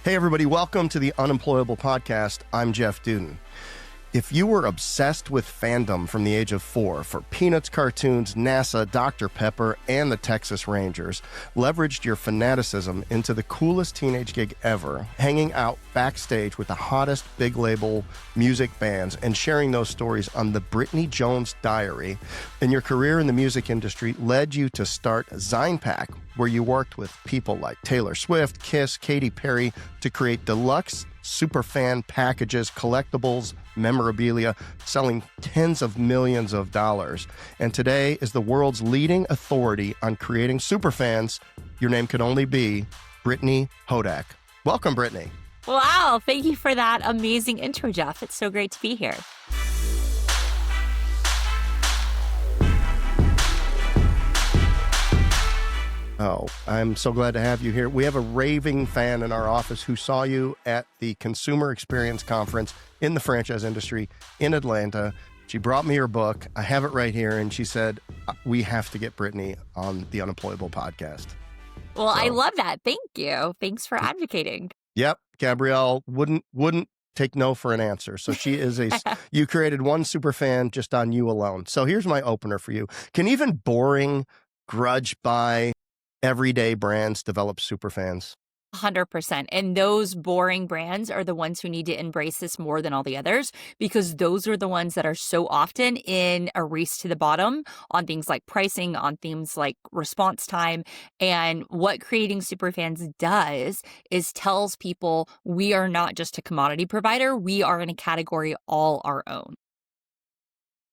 Hey, everybody, welcome to the Unemployable podcast. I'm Jeff Dudan. If you were obsessed with fandom from the age of 4 for Peanuts cartoons, NASA, Dr. Pepper, and the Texas Rangers, leveraged your fanaticism into the coolest teenage gig ever, hanging out backstage with the hottest big label music bands and sharing those stories on the Brittany Jones Diary, then your career in the music industry led you to start Zinepack, where you worked with people like Taylor Swift, Kiss, Katy Perry to create deluxe superfan packages, collectibles, memorabilia, selling tens of millions of dollars. And today is the world's leading authority on creating superfans. Your name could only be Brittany Hodak. Welcome, Brittany. Wow, thank you for that amazing intro, Jeff. It's so great to be here. Oh, I'm so glad to have you here. We have a raving fan in our office who saw you at the Consumer Experience Conference in the franchise industry in Atlanta. She brought me her book. I have it right here. And she said, we have to get Brittany on the Unemployable podcast. Well, I love that. Thank you. Thanks for advocating. Yep. Gabrielle wouldn't take no for an answer. So she is you created one super fan just on you alone. So here's my opener for you. Can even boring, grudge buy, everyday brands develop super fans? 100%. And those boring brands are the ones who need to embrace this more than all the others, because those are the ones that are so often in a race to the bottom on things like pricing, on things like response time. And what creating super fans does is tells people we are not just a commodity provider. We are in a category all our own.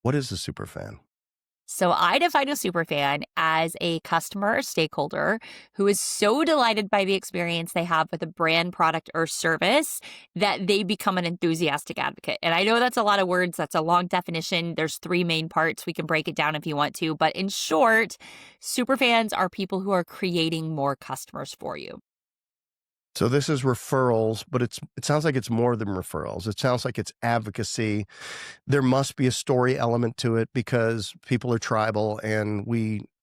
What is a super fan? So I define a superfan as a customer or stakeholder who is so delighted by the experience they have with a brand, product, or service that they become an enthusiastic advocate. And I know that's a lot of words. That's a long definition. There's 3 main parts. We can break it down if you want to. But in short, superfans are people who are creating more customers for you. So this is referrals, but it sounds like it's more than referrals. It sounds like it's advocacy. There must be a story element to it because people are tribal and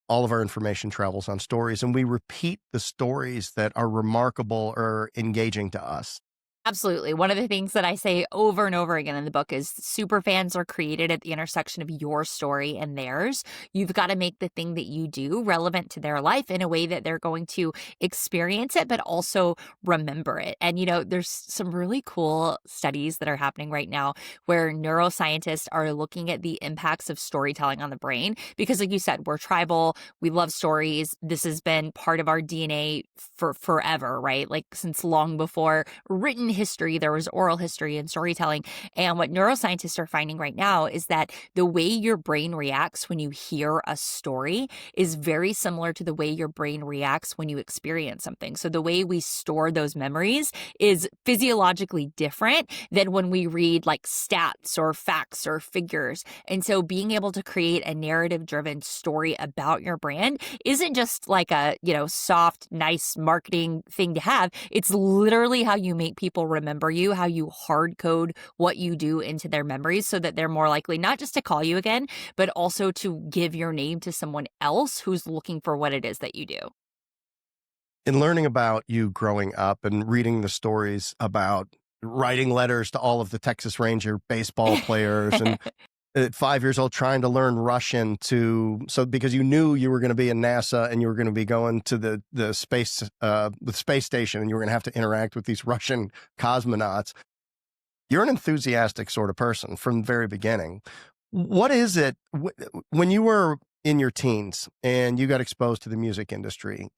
all of our information travels on stories, and we repeat the stories that are remarkable or engaging to us. Absolutely. One of the things that I say over and over again in the book is superfans are created at the intersection of your story and theirs. You've got to make the thing that you do relevant to their life in a way that they're going to experience it, but also remember it. And, there's some really cool studies that are happening right now where neuroscientists are looking at the impacts of storytelling on the brain. Because like you said, we're tribal. We love stories. This has been part of our DNA for forever, right? Like since long before written history, there was oral history and storytelling. And what neuroscientists are finding right now is that the way your brain reacts when you hear a story is very similar to the way your brain reacts when you experience something. So the way we store those memories is physiologically different than when we read like stats or facts or figures. And so being able to create a narrative-driven story about your brand isn't just like a, soft, nice marketing thing to have. It's literally how you make people remember you, how you hard code what you do into their memories so that they're more likely not just to call you again, but also to give your name to someone else who's looking for what it is that you do. In learning about you growing up and reading the stories about writing letters to all of the Texas Ranger baseball players and at 5 years old trying to learn Russian because you knew you were going to be in NASA and you were going to be going to the space station and you were going to have to interact with these Russian cosmonauts. You're an enthusiastic sort of person from the very beginning. What is it when you were in your teens and you got exposed to the music industry?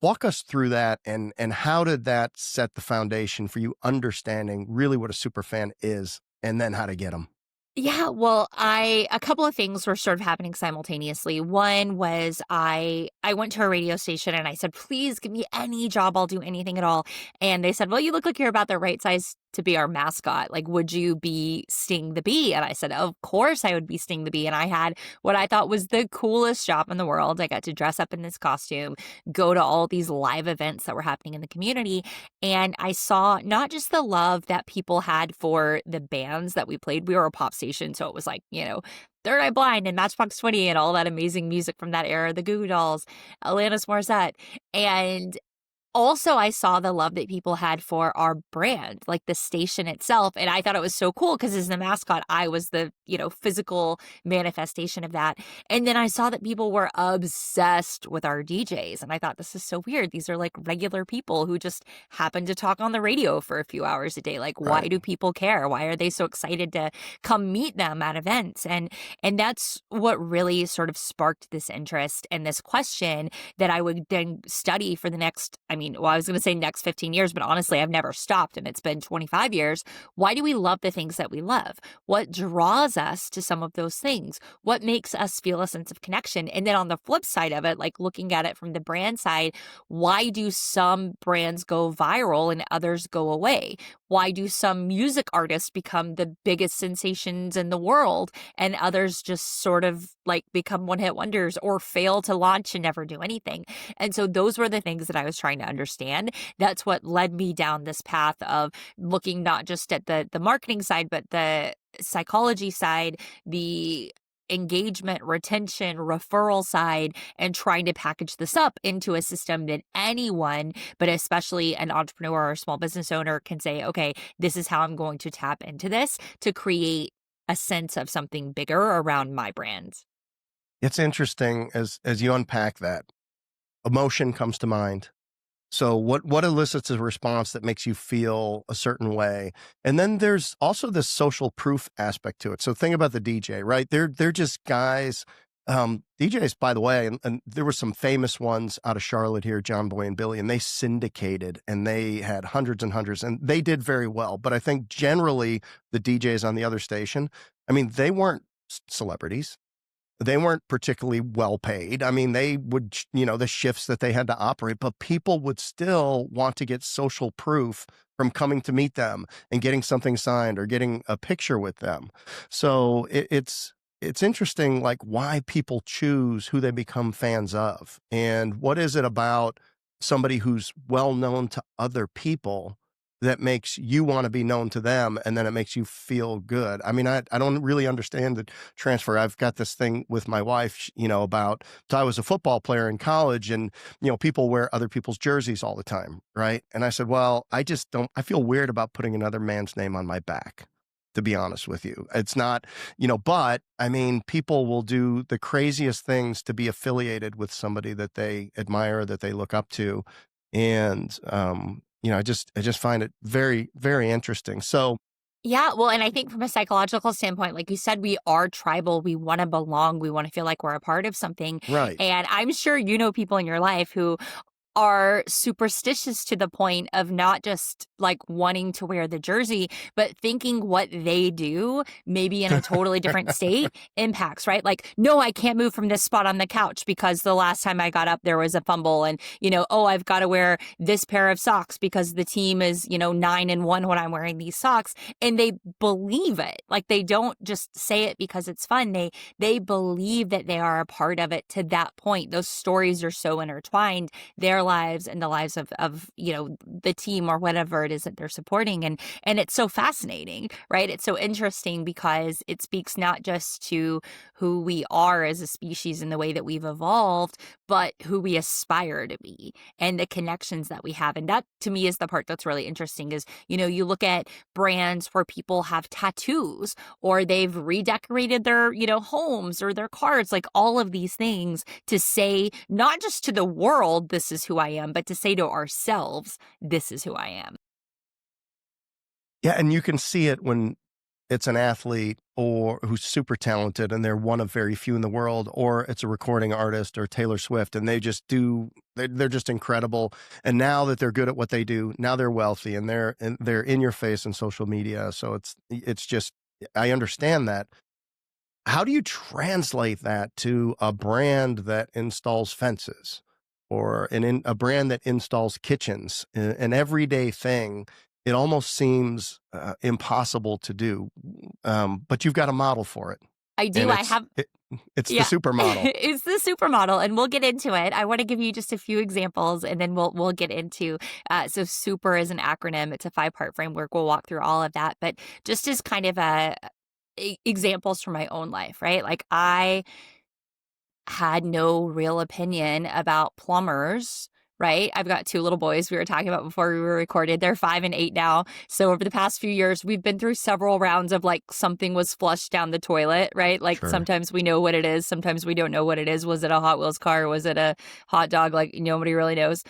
Walk us through that and how did that set the foundation for you understanding really what a super fan is and then how to get them? Yeah, well, a couple of things were sort of happening simultaneously. One was I went to a radio station and I said, please give me any job. I'll do anything at all. And they said, well, you look like you're about the right size to be our mascot. Like, would you be Sting the Bee? And I said, of course I would be Sting the Bee. And I had what I thought was the coolest job in the world. I got to dress up in this costume, go to all these live events that were happening in the community. And I saw not just the love that people had for the bands that we played. We were a pop station. So it was like, Third Eye Blind and Matchbox 20 and all that amazing music from that era, the Goo Goo Dolls, Alanis Morissette. And also I saw the love that people had for our brand, like the station itself. And I thought it was so cool because as the mascot, I was the, physical manifestation of that. And then I saw that people were obsessed with our DJs. And I thought, this is so weird. These are like regular people who just happen to talk on the radio for a few hours a day. Like, why Right. do people care? Why are they so excited to come meet them at events? And that's what really sort of sparked this interest and this question that I would then study for the next, I was going to say next 15 years, but honestly, I've never stopped and it's been 25 years. Why do we love the things that we love? What draws us to some of those things? What makes us feel a sense of connection? And then on the flip side of it, like looking at it from the brand side, why do some brands go viral and others go away? Why do some music artists become the biggest sensations in the world and others just sort of like become one-hit wonders or fail to launch and never do anything? And so those were the things that I was trying to understand. That's what led me down this path of looking not just at the marketing side, but the psychology side, the engagement, retention, referral side, and trying to package this up into a system that anyone, but especially an entrepreneur or small business owner, can say, okay, this is how I'm going to tap into this to create a sense of something bigger around my brand. It's interesting as you unpack that. Emotion comes to mind. So what elicits a response that makes you feel a certain way? And then there's also this social proof aspect to it. So think about the DJ, right? They're just guys. DJs, by the way, and there were some famous ones out of Charlotte here, John Boy and Billy, and they syndicated and they had hundreds and hundreds, and they did very well. But I think generally the DJs on the other station, they weren't celebrities. They weren't particularly well paid. They would, the shifts that they had to operate, but people would still want to get social proof from coming to meet them and getting something signed or getting a picture with them. So it's interesting, like why people choose who they become fans of, and what is it about somebody who's well known to other people that makes you want to be known to them, and then it makes you feel good. I don't really understand the transfer. I've got this thing with my wife, about, so I was a football player in college, and, people wear other people's jerseys all the time, right? And I said, well, I feel weird about putting another man's name on my back, to be honest with you. It's not, but people will do the craziest things to be affiliated with somebody that they admire, that they look up to. And, I just find it very, very interesting. So, Yeah, well, and I think from a psychological standpoint, like you said, we are tribal. We want to belong. We want to feel like we're a part of something. right. And I'm sure you know people in your life who are superstitious to the point of not just like wanting to wear the jersey, but thinking what they do, maybe in a totally different state, impacts, right? Like, no, I can't move from this spot on the couch because the last time I got up, there was a fumble. And, oh, I've got to wear this pair of socks because the team is, 9-1 when I'm wearing these socks. And they believe it. Like, they don't just say it because it's fun. They believe that they are a part of it to that point. Those stories are so intertwined. Their lives and the lives of the team or whatever it is that they're supporting, and it's so fascinating, right? It's so interesting because it speaks not just to who we are as a species and the way that we've evolved, but who we aspire to be and the connections that we have. And that to me is the part that's really interesting is, you look at brands where people have tattoos or they've redecorated their, homes or their cars, like all of these things to say, not just to the world, this is who I am, but to say to ourselves, this is who I am. Yeah, and you can see it when it's an athlete or who's super talented and they're one of very few in the world, or it's a recording artist or Taylor Swift, and they're just incredible. And now that they're good at what they do, now they're wealthy and they're in your face in social media. So it's just, I understand that. How do you translate that to a brand that installs fences or a brand that installs kitchens, an everyday thing? It almost seems impossible to do, but you've got a model for it. I do. It's the supermodel. It's the supermodel, and we'll get into it. I want to give you just a few examples, and then we'll get into. So, super is an acronym. It's a 5-part framework. We'll walk through all of that, but just as kind of examples from my own life, right? Like I had no real opinion about plumbers right? I've got two little boys we were talking about before we were recorded. They're 5 and 8 now. So over the past few years, we've been through several rounds of like something was flushed down the toilet, right? Like sometimes we know what it is. Sometimes we don't know what it is. Was it a Hot Wheels car? Was it a hot dog? Like nobody really knows.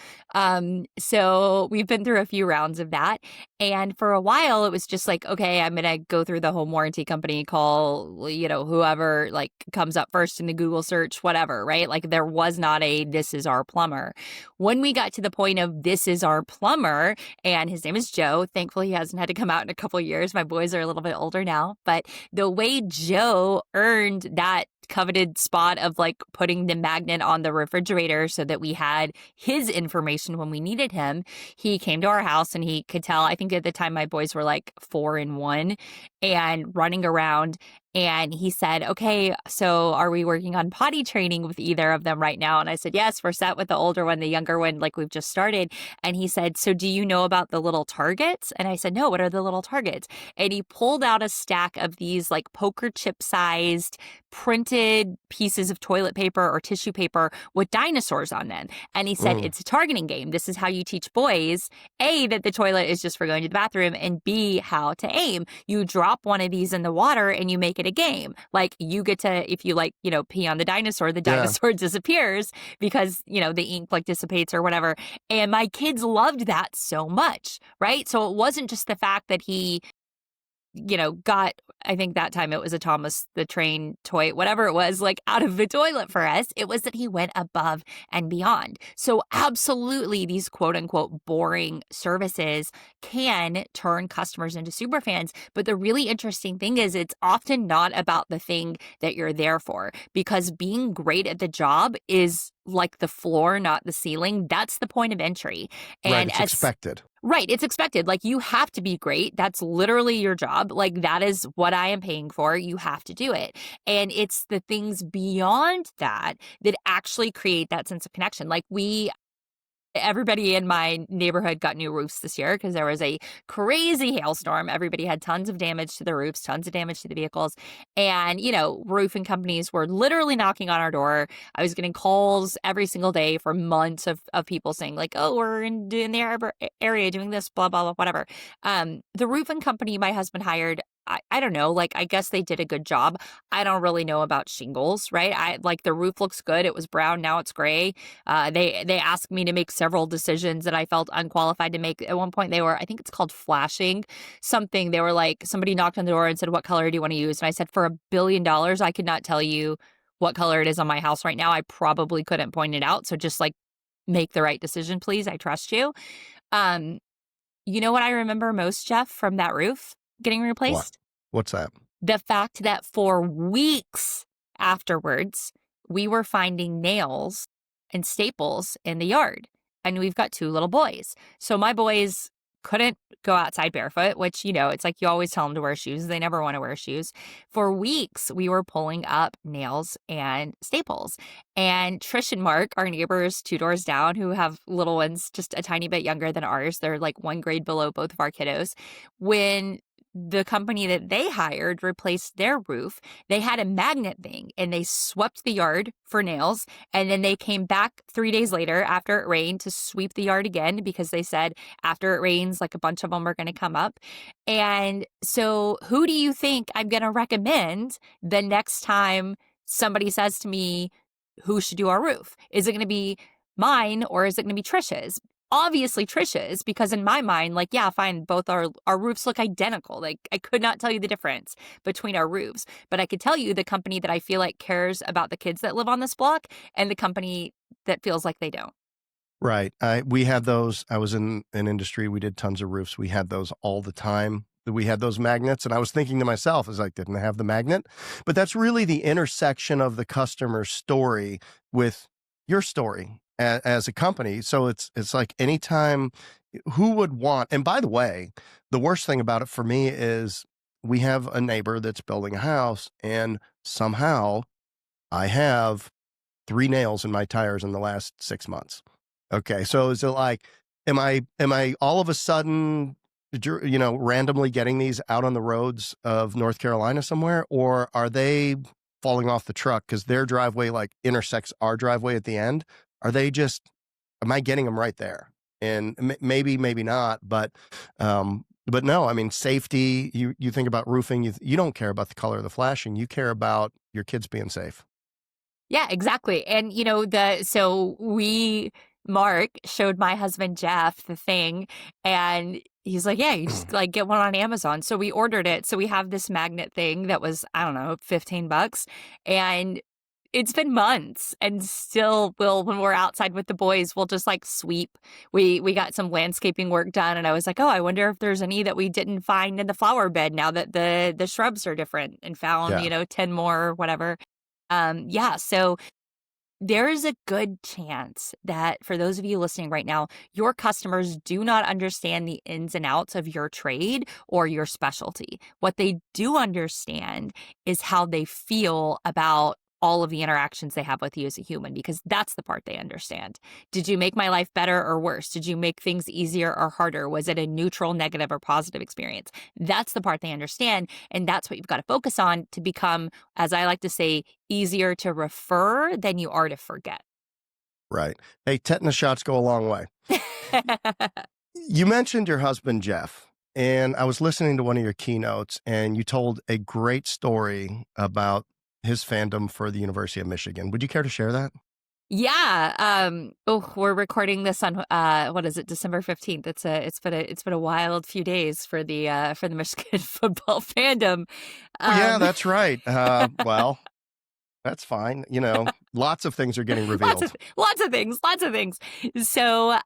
So we've been through a few rounds of that. And for a while, it was just like, okay, I'm going to go through the home warranty company, call, whoever like comes up first in the Google search, whatever, right? Like there was not a, this is our plumber. When we got to the point of this is our plumber, and his name is Joe, thankfully he hasn't had to come out in a couple of years. My boys are a little bit older now, but the way Joe earned that coveted spot of like putting the magnet on the refrigerator so that we had his information when we needed him, he came to our house and he could tell, I think at the time my boys were like 4 and 1 and running around. And he said, okay, so are we working on potty training with either of them right now? And I said, yes, we're set with the older one, the younger one, like we've just started. And he said, so do you know about the little targets? And I said, no, what are the little targets? And he pulled out a stack of these like poker chip sized printed pieces of toilet paper or tissue paper with dinosaurs on them. And he said, it's a targeting game. This is how you teach boys, A, that the toilet is just for going to the bathroom, and B, how to aim. You drop one of these in the water and you make it a game. Like you get to, if you like, pee on the dinosaur disappears because, the ink like dissipates or whatever. And my kids loved that so much, right? So it wasn't just the fact that he got, I think that time it was a Thomas the Train toy, whatever it was, like out of the toilet for us. It was that he went above and beyond. So absolutely these quote unquote boring services can turn customers into super fans. But the really interesting thing is it's often not about the thing that you're there for, because being great at the job is like the floor, not the ceiling. That's the point of entry. And it's expected. Right. It's expected. Like you have to be great. That's literally your job. Like that is what I am paying for. You have to do it. And it's the things beyond that that actually create that sense of connection. Like everybody in my neighborhood got new roofs this year because there was a crazy hailstorm. Everybody had tons of damage to the roofs, tons of damage to the vehicles. And, roofing companies were literally knocking on our door. I was getting calls every single day for months of people saying like, oh, we're in the area doing this, blah, blah, blah, whatever. The roofing company my husband hired, I don't know, like, I guess they did a good job. I don't really know about shingles, right? The roof looks good. It was brown. Now it's gray. They asked me to make several decisions that I felt unqualified to make. At one point I think it's called flashing something. They were like, somebody knocked on the door and said, what color do you want to use? And I said, for $1 billion, I could not tell you what color it is on my house right now. I probably couldn't point it out. So just like make the right decision, please. I trust you. You know what I remember most, Jeff, from that roof getting replaced? What's that? The fact that for weeks afterwards, we were finding nails and staples in the yard. And we've got 2 little boys. So my boys couldn't go outside barefoot, which, it's like you always tell them to wear shoes. They never want to wear shoes. For weeks, we were pulling up nails and staples. And Trish and Mark, our neighbors 2 doors down, who have little ones just a tiny bit younger than ours, they're like 1 grade below both of our kiddos. When the company that they hired replaced their roof, they had a magnet thing and they swept the yard for nails. And then they came back 3 days later after it rained to sweep the yard again, because they said after it rains, like a bunch of them are going to come up. And so who do you think I'm going to recommend the next time somebody says to me, who should do our roof? Is it going to be mine or is it going to be Trish's? Obviously Trish's, because in my mind, like, yeah, fine, both our roofs look identical. Like, I could not tell you the difference between our roofs, but I could tell you the company that I feel like cares about the kids that live on this block and the company that feels like they don't. Right. We had those. I was in an industry. We did tons of roofs. We had those all the time. We had those magnets. And I was thinking to myself, is like, didn't I have the magnet? But that's really the intersection of the customer's story with your story as a company. So it's like anytime, who would want, and by the way, the worst thing about it for me is we have a neighbor that's building a house and somehow I have 3 nails in my tires in the last 6 months. Okay. So is it like, am I all of a sudden, randomly getting these out on the roads of North Carolina somewhere, or are they falling off the truck because their driveway like intersects our driveway at the end? Are they just am I getting them right there? And maybe not, but no, I mean, safety, you think about roofing, you don't care about the color of the flashing, you care about your kids being safe. Yeah, exactly. And Mark showed my husband Jeff the thing, and he's like, yeah, you just like get one on Amazon. So we ordered it. So we have this magnet thing that was, I don't know, $15. And it's been months, and still when we're outside with the boys, we'll just like sweep. We got some landscaping work done, and I was like, oh, I wonder if there's any that we didn't find in the flower bed now that the shrubs are different, and found, Yeah. 10 more or whatever. So there is a good chance that for those of you listening right now, your customers do not understand the ins and outs of your trade or your specialty. What they do understand is how they feel about all of the interactions they have with you as a human, because that's the part they understand. Did you make my life better or worse? Did you make things easier or harder? Was it a neutral, negative, or positive experience? That's the part they understand. And that's what you've got to focus on to become, as I like to say, easier to refer than you are to forget. Right. Hey, tetanus shots go a long way. You mentioned your husband, Jeff, and I was listening to one of your keynotes, and you told a great story about his fandom for the University of Michigan. Would you care to share that? Yeah. We're recording this on what is it, December 15th. It's been a wild few days for the Michigan football fandom. Oh, yeah, that's right. Well, that's fine. Lots of things are getting revealed. Lots of things. So,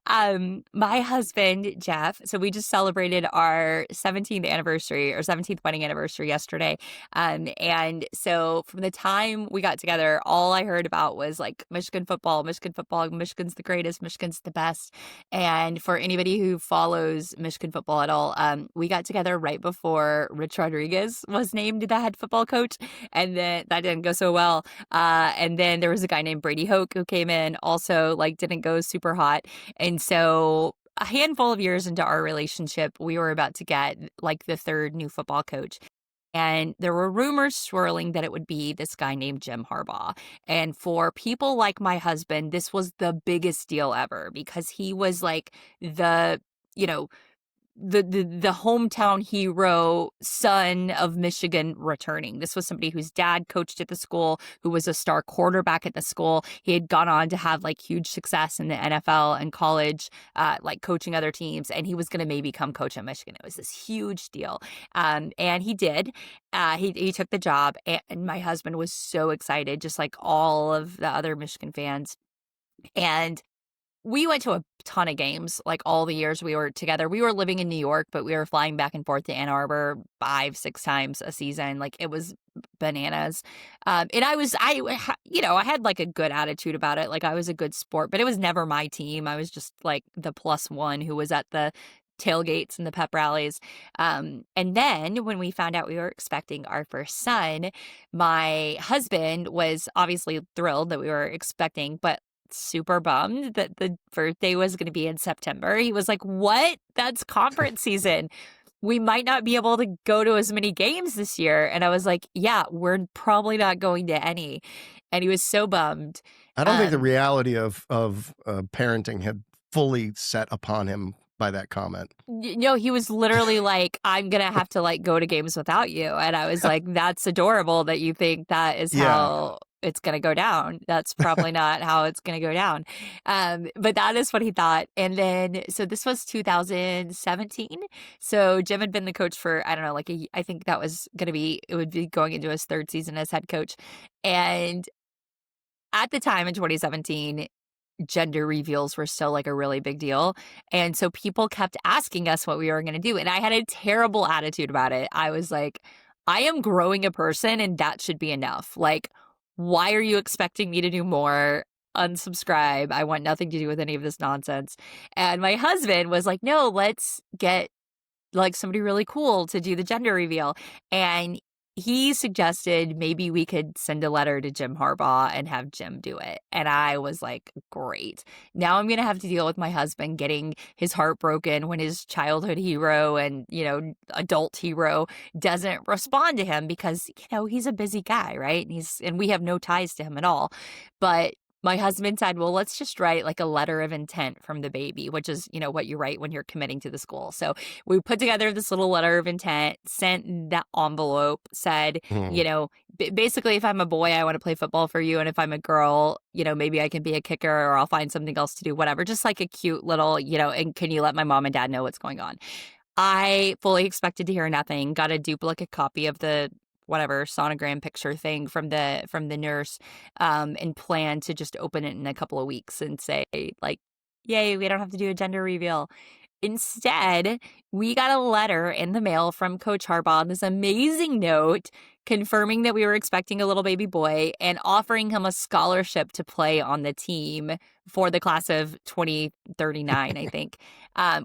my husband, Jeff, so we just celebrated our 17th anniversary or 17th wedding anniversary yesterday. And so from the time we got together, all I heard about was like Michigan football, Michigan's the greatest, Michigan's the best. And for anybody who follows Michigan football at all, we got together right before Rich Rodriguez was named the head football coach. And then that didn't go so well. And then there was a guy named Brittany Hodak who came in, also like didn't go super hot. And so a handful of years into our relationship, we were about to get like the third new football coach. And there were rumors swirling that it would be this guy named Jim Harbaugh. And for people like my husband, this was the biggest deal ever, because he was like the, you know, the hometown hero, son of Michigan, returning. This was somebody whose dad coached at the school, who was a star quarterback at the school. He had gone on to have like huge success in the NFL and college, like coaching other teams, and he was going to maybe become coach at Michigan. It was this huge deal, and he did. He took the job, and my husband was so excited, just like all of the other Michigan fans. And we went to a ton of games, like all the years we were together. We were living in New York, but we were flying back and forth to Ann Arbor 5-6 times a season. Like it was bananas. And I had like a good attitude about it. Like I was a good sport, but it was never my team. I was just like the plus one who was at the tailgates and the pep rallies. And then when we found out we were expecting our first son, my husband was obviously thrilled that we were expecting, but super bummed that the birthday was going to be in September. He was like, what? That's conference season. We might not be able to go to as many games this year. And I was like, yeah, we're probably not going to any. And he was so bummed. I don't think the reality of parenting had fully set upon him by that comment. No, he was literally like, I'm going to have to like go to games without you. And I was like, that's adorable that you think that is how it's going to go down. That's probably not how it's going to go down. But that is what he thought. And then, so this was 2017. So Jim had been the coach for, I don't know, like, I think that was going to be, it would be going into his third season as head coach. And at the time in 2017, gender reveals were still like a really big deal. And so people kept asking us what we were going to do. And I had a terrible attitude about it. I was like, I am growing a person and that should be enough. Like, why are you expecting me to do more? Unsubscribe. I want nothing to do with any of this nonsense. And my husband was like, no, let's get like somebody really cool to do the gender reveal. And he suggested maybe we could send a letter to Jim Harbaugh and have Jim do it. And I was like, great. Now I'm going to have to deal with my husband getting his heart broken when his childhood hero and, adult hero doesn't respond to him because, he's a busy guy, right? And we have no ties to him at all. But my husband said, well, let's just write like a letter of intent from the baby, which is, what you write when you're committing to the school. So we put together this little letter of intent, sent that envelope, said, basically, if I'm a boy, I want to play football for you. And if I'm a girl, maybe I can be a kicker or I'll find something else to do, whatever. Just like a cute little, and can you let my mom and dad know what's going on? I fully expected to hear nothing, got a duplicate copy of the whatever sonogram picture thing from the nurse, and planned to just open it in a couple of weeks and say, like, yay, we don't have to do a gender reveal. Instead, we got a letter in the mail from Coach Harbaugh, this amazing note confirming that we were expecting a little baby boy and offering him a scholarship to play on the team for the class of 2039, I think,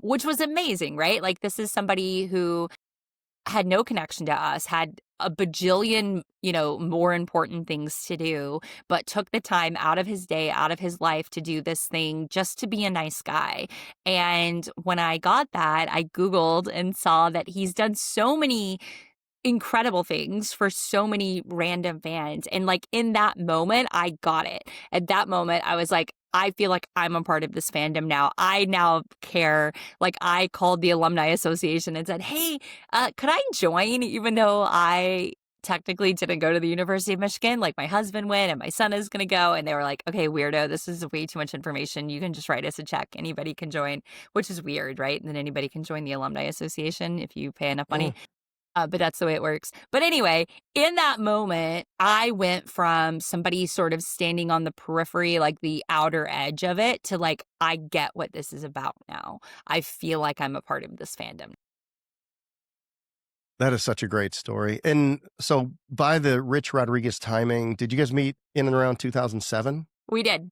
which was amazing, right? Like, this is somebody who had no connection to us, had a bajillion, more important things to do, but took the time out of his day, out of his life to do this thing just to be a nice guy. And when I got that, I Googled and saw that he's done so many incredible things for so many random fans. And like in that moment, I got it. At that moment, I was like, I feel like I'm a part of this fandom now. I now care. Like, I called the Alumni Association and said, hey, could I join? Even though I technically didn't go to the University of Michigan, like my husband went and my son is going to go. And they were like, okay, weirdo, this is way too much information. You can just write us a check. Anybody can join, which is weird, right? And then anybody can join the Alumni Association if you pay enough money. But that's the way it works. But anyway, in that moment, I went from somebody sort of standing on the periphery, like the outer edge of it, to like, I get what this is about now. I feel like I'm a part of this fandom. That is such a great story. And so by the Rich Rodriguez timing, did you guys meet in and around 2007? We did.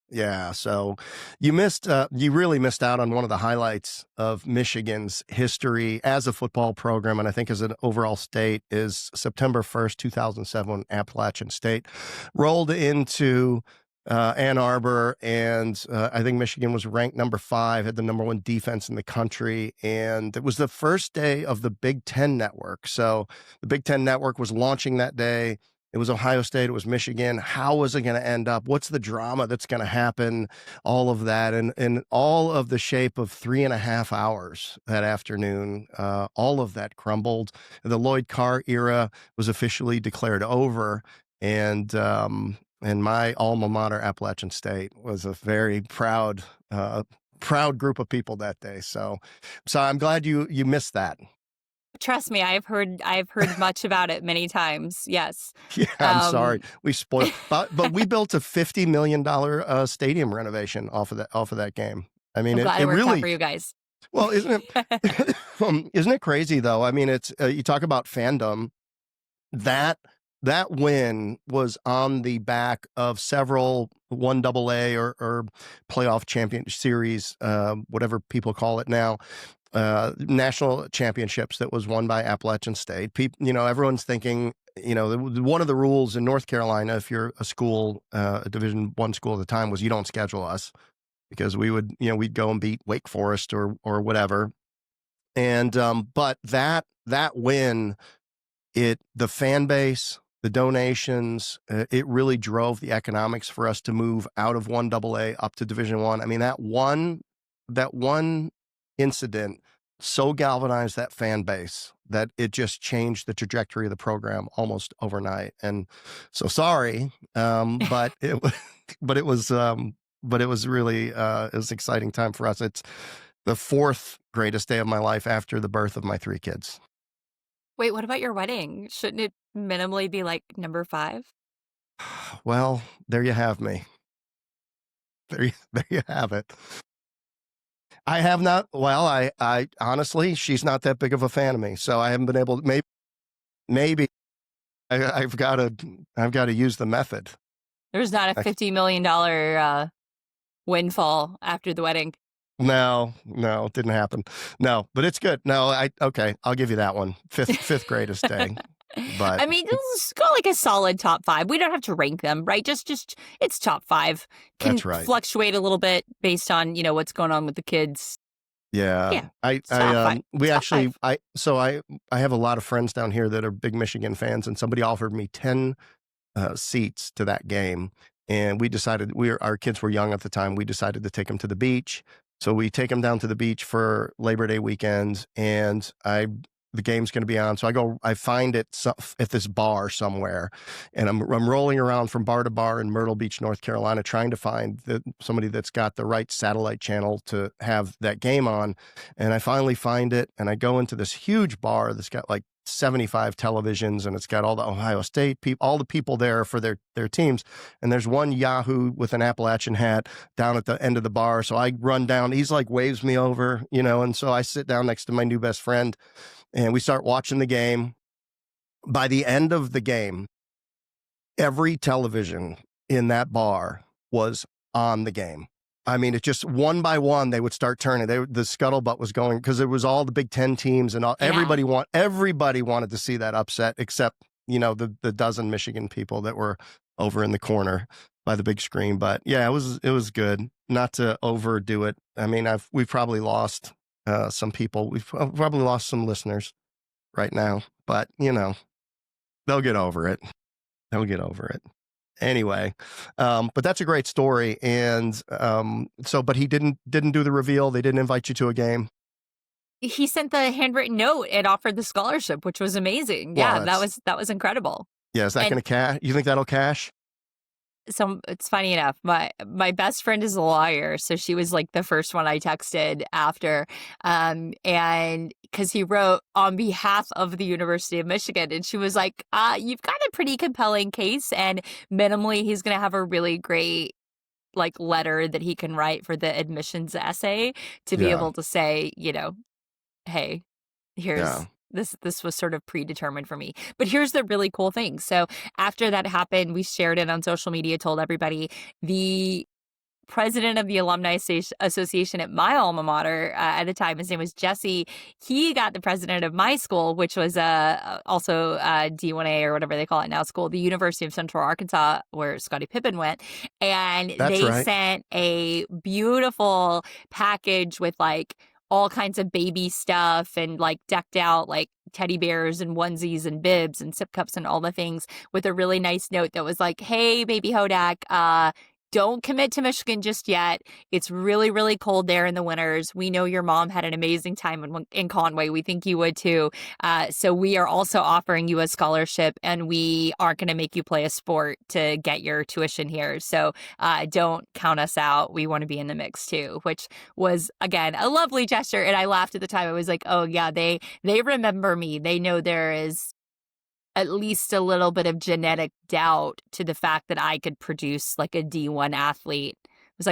Yeah, so you really missed out on one of the highlights of Michigan's history as a football program, and I think as an overall state, is September 1st, 2007, when Appalachian State rolled into Ann Arbor, and I think Michigan was ranked number 5, had the number 1 defense in the country, and it was the first day of the Big Ten Network. So the Big Ten Network was launching that day. It was Ohio State. It was Michigan. How was it going to end up? What's the drama that's going to happen? All of that. And all of the shape of 3.5 hours that afternoon, all of that crumbled. The Lloyd Carr era was officially declared over. And my alma mater, Appalachian State, was a very proud group of people that day. So I'm glad you missed that. Trust me, I've heard much about it many times. Yes. Yeah, I'm sorry. We spoiled, but we built a $50 million stadium renovation off of that game. I mean, I'm glad it worked really out for you guys. Well, isn't it crazy though? I mean, it's you talk about fandom. That win was on the back of several 1AA or playoff champion series, whatever people call it now. National championships that was won by Appalachian State. Everyone's thinking, one of the rules in North Carolina, if you're a school, a Division I school at the time, was you don't schedule us, because we'd go and beat Wake Forest or whatever. And but that win, the fan base, the donations, it really drove the economics for us to move out of 1AA up to Division I. I mean, that one incident so galvanized that fan base that it just changed the trajectory of the program almost overnight. And so sorry, but it was really it was an exciting time for us. It's the 4th greatest day of my life after the birth of my 3 kids. Wait, what about your wedding? Shouldn't it minimally be like number 5? Well, there you have me. There you have it. I have not. Well, I honestly, she's not that big of a fan of me, so I haven't been able to. Maybe I've got to use the method. There's not a $50 million windfall after the wedding. No, it didn't happen. No, but it's good. No, okay, I'll give you that one. Fifth greatest day. But I mean, let's go like a solid top 5. We don't have to rank them, right? Just it's top 5. Can That's right. Fluctuate a little bit based on, what's going on with the kids. Yeah. I have a lot of friends down here that are big Michigan fans, and somebody offered me 10 seats to that game. And we decided, our kids were young at the time, we decided to take them to the beach. So we take them down to the beach for Labor Day weekend, and the game's going to be on. So I find it at this bar somewhere, and I'm rolling around from bar to bar in Myrtle Beach, North Carolina, trying to find somebody that's got the right satellite channel to have that game on. And I finally find it, and I go into this huge bar that's got like 75 televisions, and it's got all the Ohio State people, all the people there for their teams. And there's one Yahoo with an Appalachian hat down at the end of the bar. So I run down, he's like waves me over, and so I sit down next to my new best friend, and we start watching the game. By the end of the game, every television in that bar was on the game. I mean, it just one by one, they would start turning. The scuttlebutt was going, because it was all the Big Ten teams, and everybody wanted to see that upset, except, the dozen Michigan people that were over in the corner by the big screen. But yeah, it was good. Not to overdo it. I mean, we've probably lost some people. We've probably lost some listeners right now, but they'll get over it. They'll get over it. Anyway, but that's a great story. And but he didn't do the reveal. They didn't invite you to a game. He sent the handwritten note and offered the scholarship, which was amazing. Well, yeah, that was incredible. Yeah, is that going to cash? You think that'll cash? So it's funny enough, my best friend is a lawyer, so she was like the first one I texted after, and because he wrote on behalf of the University of Michigan, and she was like, "You've got a pretty compelling case, and minimally, he's going to have a really great like letter that he can write for the admissions essay to be able to say, hey, here's." This was sort of predetermined for me. But here's the really cool thing. So after that happened, we shared it on social media, told everybody. The president of the Alumni Association at my alma mater at the time, his name was Jesse. He got the president of my school, which was also D1A or whatever they call it now school, the University of Central Arkansas, where Scottie Pippen went. And they sent a beautiful package with like all kinds of baby stuff and like decked out like teddy bears and onesies and bibs and sip cups and all the things, with a really nice note that was like, "Hey, baby Hodak, don't commit to Michigan just yet. It's really, really cold there in the winters. We know your mom had an amazing time in Conway. We think you would too. So we are also offering you a scholarship, and we aren't going to make you play a sport to get your tuition here. So don't count us out. We want to be in the mix too," which was, again, a lovely gesture. And I laughed at the time. I was like, oh yeah, they remember me. They know there is at least a little bit of genetic doubt to the fact that I could produce like a D1 athlete. I was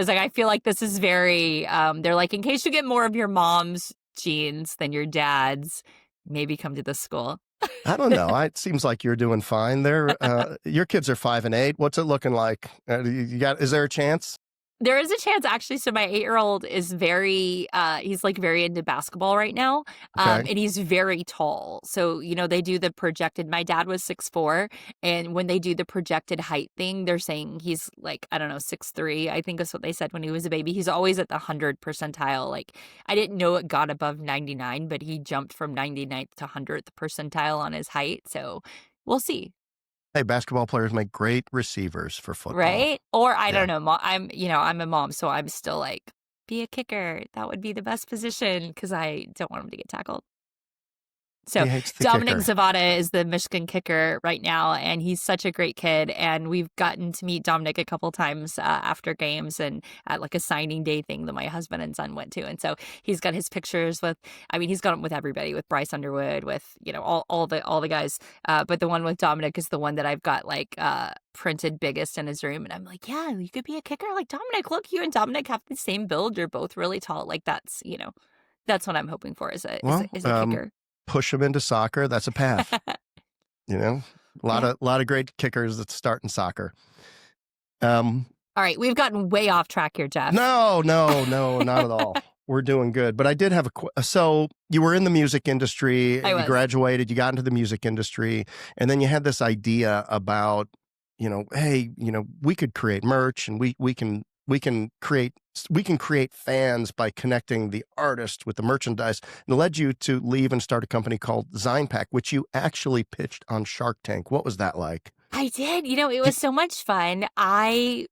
like, I feel like this is very, they're like, in case you get more of your mom's genes than your dad's, maybe come to this school. I don't know. It seems like you're doing fine there. Your kids are 5 and 8. What's it looking like? Is there a chance? There is a chance, actually. So my 8-year-old is he's like very into basketball right now. And he's very tall. So, they do the projected, my dad was 6'4", and when they do the projected height thing, they're saying he's like, I don't know, 6'3", I think is what they said when he was a baby. He's always at the 100th percentile. Like, I didn't know it got above 99, but he jumped from 99th to 100th percentile on his height. So we'll see. Hey, basketball players make great receivers for football. Right? Or I don't know. I'm a mom, so I'm still like, be a kicker. That would be the best position because I don't want him to get tackled. So Dominic Zavada is the Michigan kicker right now, and he's such a great kid. And we've gotten to meet Dominic a couple times after games and at like a signing day thing that my husband and son went to. And so he's got his pictures he's got them with everybody, with Bryce Underwood, with all the guys. But the one with Dominic is the one that I've got like printed biggest in his room. And I'm like, yeah, you could be a kicker like Dominic. Look, you and Dominic have the same build. You're both really tall. Like that's what I'm hoping for is a kicker. Push them into soccer. That's a path. A lot of great kickers that start in soccer. All right, we've gotten way off track here, Jeff. No, not at all. We're doing good. But I did have so you were in the music industry. You graduated. You got into the music industry, and then you had this idea about, hey, we could create merch, and we can create fans by connecting the artist with the merchandise. And it led you to leave and start a company called Zinepack, which you actually pitched on Shark Tank. What was that like? I did. It was so much fun. I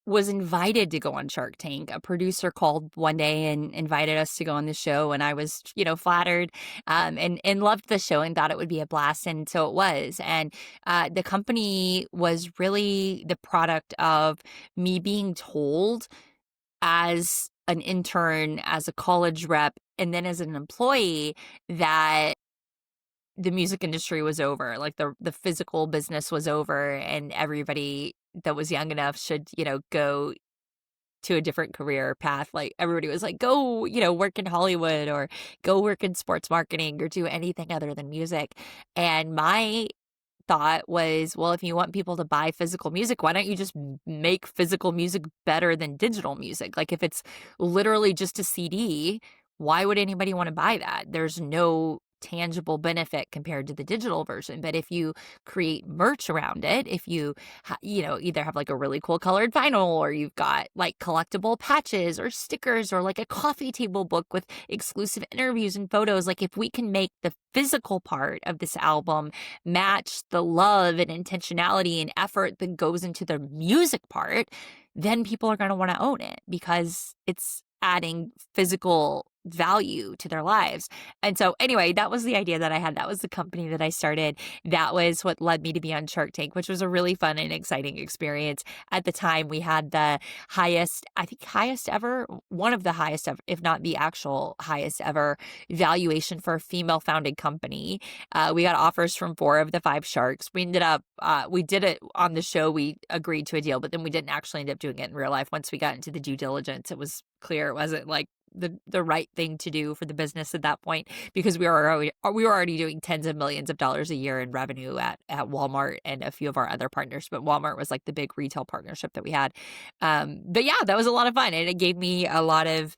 was invited to go on Shark Tank. A producer called one day and invited us to go on the show, and I was, flattered, and loved the show and thought it would be a blast, and so it was. And the company was really the product of me being told as an intern, as a college rep, and then as an employee that the music industry was over, like the physical business was over, and everybody that was young enough should, go to a different career path. Like everybody was like, go, work in Hollywood or go work in sports marketing or do anything other than music. And my thought was, well, if you want people to buy physical music, why don't you just make physical music better than digital music? Like if it's literally just a CD, why would anybody want to buy that? There's no tangible benefit compared to the digital version. But if you create merch around it, if you either have like a really cool colored vinyl, or you've got like collectible patches or stickers, or like a coffee table book with exclusive interviews and photos, like if we can make the physical part of this album match the love and intentionality and effort that goes into the music part, then people are going to want to own it because it's adding physical value to their lives. And so anyway, that was the idea that I had. That was the company that I started. That was what led me to be on Shark Tank, which was a really fun and exciting experience. At the time, we had the highest ever, one of the highest ever, if not the actual highest ever valuation for a female founded company. We got offers from 4 of the 5 sharks. We ended up, we did it on the show. We agreed to a deal, but then we didn't actually end up doing it in real life. Once we got into the due diligence, it was clear it wasn't like the right thing to do for the business at that point, because we were already doing tens of millions of dollars a year in revenue at Walmart and a few of our other partners. But Walmart was like the big retail partnership that we had. But yeah, that was a lot of fun, and it gave me a lot of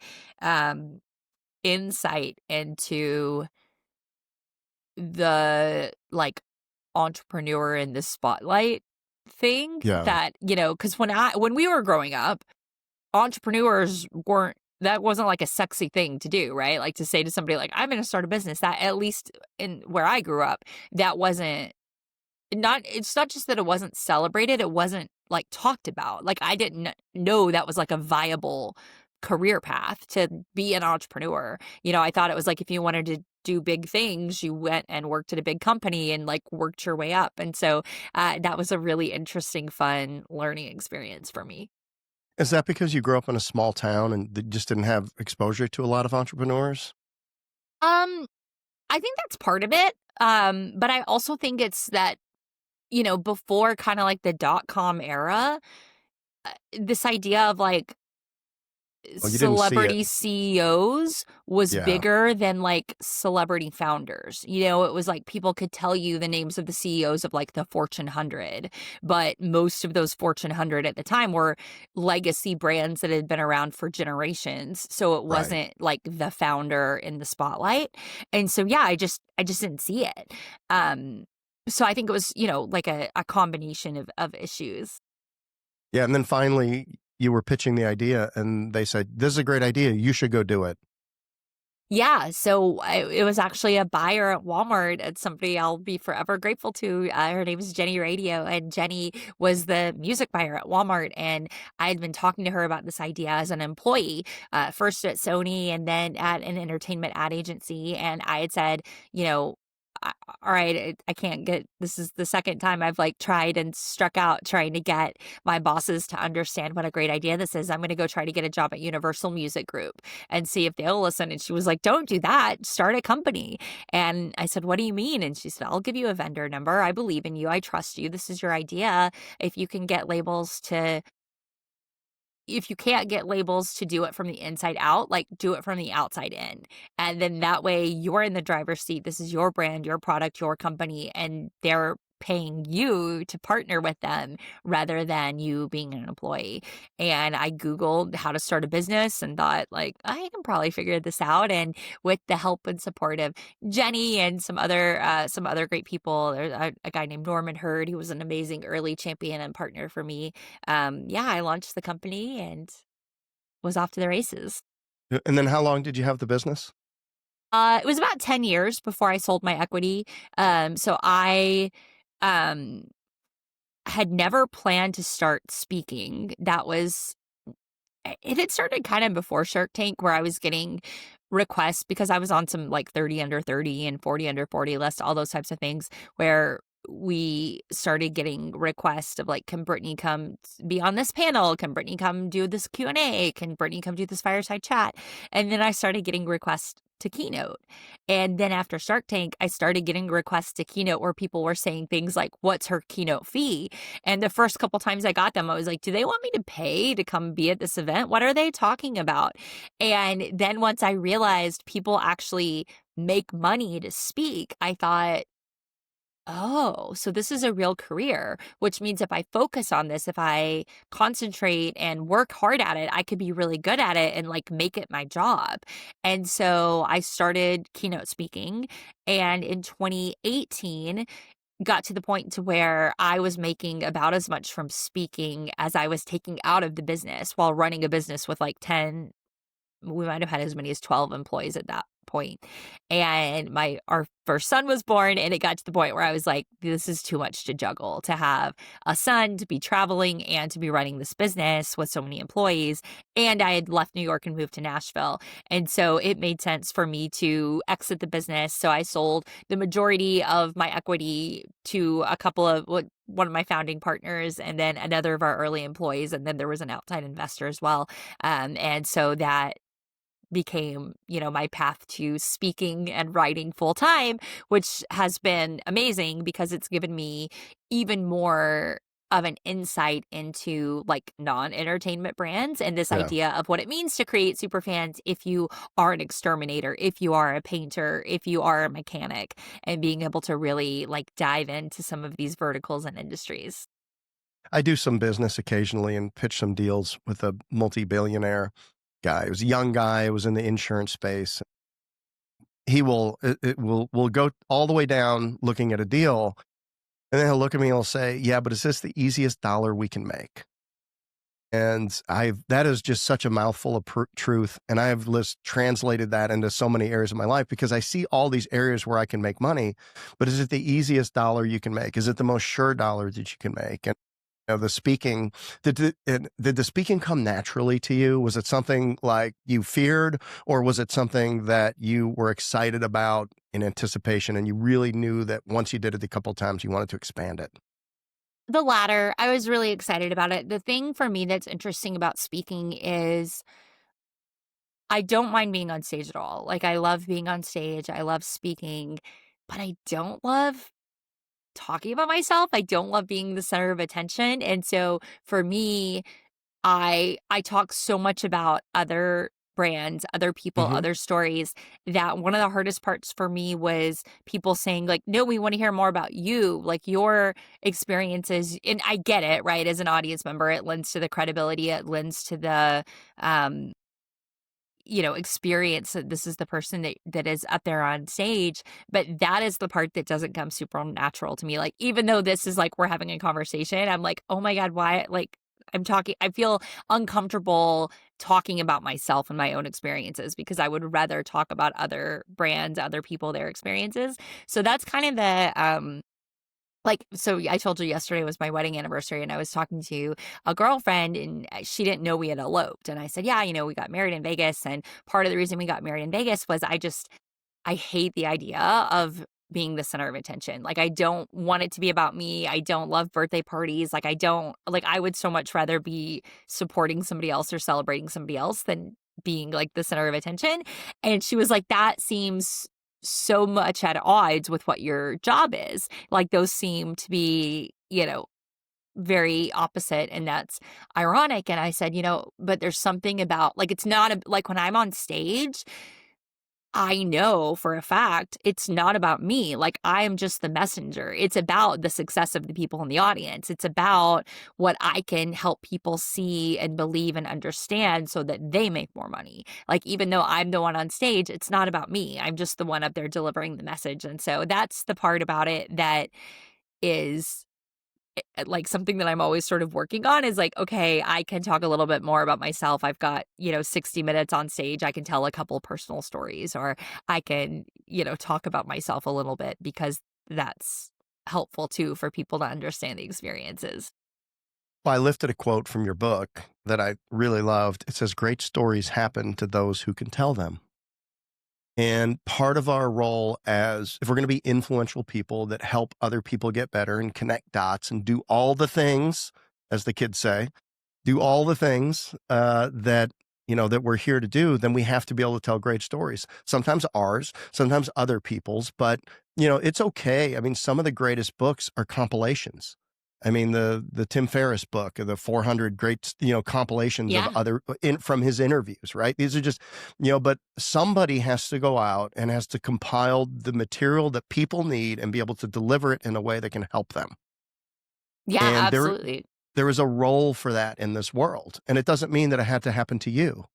insight into the like entrepreneur in the spotlight thing Yeah. that, because when we were growing up, entrepreneurs that wasn't like a sexy thing to do, right? Like to say to somebody like, I'm going to start a business, that at least in where I grew up, that wasn't it's not just that it wasn't celebrated, it wasn't like talked about. Like I didn't know that was like a viable career path to be an entrepreneur. I thought it was like if you wanted to do big things, you went and worked at a big company and like worked your way up. And so that was a really interesting, fun learning experience for me. Is that because you grew up in a small town and just didn't have exposure to a lot of entrepreneurs? Um, I think that's part of it. But I also think it's that, before kind of like the .com era, this idea of like Well, you didn't see it. celebrity CEOs was Yeah, bigger than like celebrity founders. It was like people could tell you the names of the CEOs of like the Fortune 100, but most of those Fortune 100 at the time were legacy brands that had been around for generations. So it right. wasn't like the founder in the spotlight. And so yeah, I just didn't see it. So I think it was, like a combination of issues. Yeah, and then finally you were pitching the idea and they said, this is a great idea. You should go do it. Yeah, so it was actually a buyer at Walmart. It's somebody I'll be forever grateful to. Her name is Jenny Radio, and Jenny was the music buyer at Walmart. And I had been talking to her about this idea as an employee, first at Sony and then at an entertainment ad agency. And I had said, all right, I can't get, this is the second time I've like tried and struck out trying to get my bosses to understand what a great idea this is. I'm going to go try to get a job at Universal Music Group and see if they'll listen. And she was like, don't do that. Start a company. And I said, what do you mean? And she said, I'll give you a vendor number. I believe in you. I trust you. This is your idea. If you can get labels to if you can't get labels to do it from the inside out, like do it from the outside in. And then that way you're in the driver's seat. This is your brand, your product, your company, and they're paying you to partner with them rather than you being an employee. And I Googled how to start a business and thought like, I can probably figure this out. And with the help and support of Jenny and some other great people, there's a guy named Norman Hurd, who was an amazing early champion and partner for me. Yeah, I launched the company and was off to the races. And then how long did you have the business? It was about 10 years before I sold my equity. So I um had never planned to start speaking. It had started kind of before Shark Tank, where I was getting requests because I was on some like 30 under 30 and 40 under 40 list, all those types of things, where we started getting requests of like, can Brittany come be on this panel? Can Brittany come do this Q&A? Can Brittany come do this fireside chat? And then I started getting requests to keynote. And then after Shark Tank, I started getting requests to keynote where people were saying things like, what's her keynote fee? And the first couple times I got them, I was like, do they want me to pay to come be at this event? What are they talking about? And then once I realized people actually make money to speak, I thought, oh, so this is a real career, which means if I focus on this, if I concentrate and work hard at it, I could be really good at it and like make it my job. And so I started keynote speaking, and in 2018 got to the point to where I was making about as much from speaking as I was taking out of the business while running a business with like 10, we might have had as many as 12 employees at that point. And our first son was born, and it got to the point where I was like, this is too much to juggle, to have a son, to be traveling, and to be running this business with so many employees. And I had left New York and moved to Nashville. And so it made sense for me to exit the business. So I sold the majority of my equity to a couple of one of my founding partners, and then another of our early employees. And then there was an outside investor as well. And so that became, my path to speaking and writing full time, which has been amazing because it's given me even more of an insight into like non-entertainment brands and this Yeah. idea of what it means to create superfans if you are an exterminator, if you are a painter, if you are a mechanic, and being able to really like dive into some of these verticals and industries. I do some business occasionally and pitch some deals with a multi-billionaire guy. He was a young guy, was in the insurance space. He will go all the way down looking at a deal, and then he'll look at me and he'll say, yeah, but is this the easiest dollar we can make? And that is just such a mouthful of truth. And I have translated that into so many areas of my life because I see all these areas where I can make money, but is it the easiest dollar you can make? Is it the most sure dollar that you can make? And the speaking, did the speaking come naturally to you? Was it something like you feared, or was it something that you were excited about in anticipation and you really knew that once you did it a couple of times, you wanted to expand it? The latter. I was really excited about it. The thing for me that's interesting about speaking is I don't mind being on stage at all. Like, I love being on stage. I love speaking, but I don't love talking about myself. I don't love being the center of attention. And so for me, I talk so much about other brands, other people, Mm-hmm. other stories, that one of the hardest parts for me was people saying like, no, we want to hear more about you, like your experiences. And I get it, right? As an audience member, it lends to the credibility, it lends to the um experience that this is the person that is up there on stage. But that is the part that doesn't come super natural to me. Like, even though this is like we're having a conversation, I'm like, oh my God, why? Like, I feel uncomfortable talking about myself and my own experiences because I would rather talk about other brands, other people, their experiences. So that's kind of so I told you yesterday was my wedding anniversary, and I was talking to a girlfriend, and she didn't know we had eloped. And I said, yeah, we got married in Vegas. And part of the reason we got married in Vegas was I hate the idea of being the center of attention. Like, I don't want it to be about me. I don't love birthday parties. Like, I would so much rather be supporting somebody else or celebrating somebody else than being like the center of attention. And she was like, that seems so much at odds with what your job is. Like, those seem to be, very opposite, and that's ironic. And I said, but there's something about like, it's not like when I'm on stage, I know for a fact it's not about me. Like, I am just the messenger. It's about the success of the people in the audience. It's about what I can help people see and believe and understand so that they make more money. Like, even though I'm the one on stage, it's not about me. I'm just the one up there delivering the message. And so that's the part about it that is like something that I'm always sort of working on, is like, okay, I can talk a little bit more about myself. I've got, 60 minutes on stage. I can tell a couple personal stories, or I can, talk about myself a little bit because that's helpful too for people to understand the experiences. Well, I lifted a quote from your book that I really loved. It says, "Great stories happen to those who can tell them." And part of our role as, if we're going to be influential people that help other people get better and connect dots and do all the things, as the kids say, do all the things that, that we're here to do, then we have to be able to tell great stories. Sometimes ours, sometimes other people's, but, it's okay. I mean, some of the greatest books are compilations. I mean, the Tim Ferriss book, the 400 great, compilations of Yeah. from his interviews, right? These are just, but somebody has to go out and has to compile the material that people need and be able to deliver it in a way that can help them. Yeah, And absolutely. there is a role for that in this world. And it doesn't mean that it had to happen to you,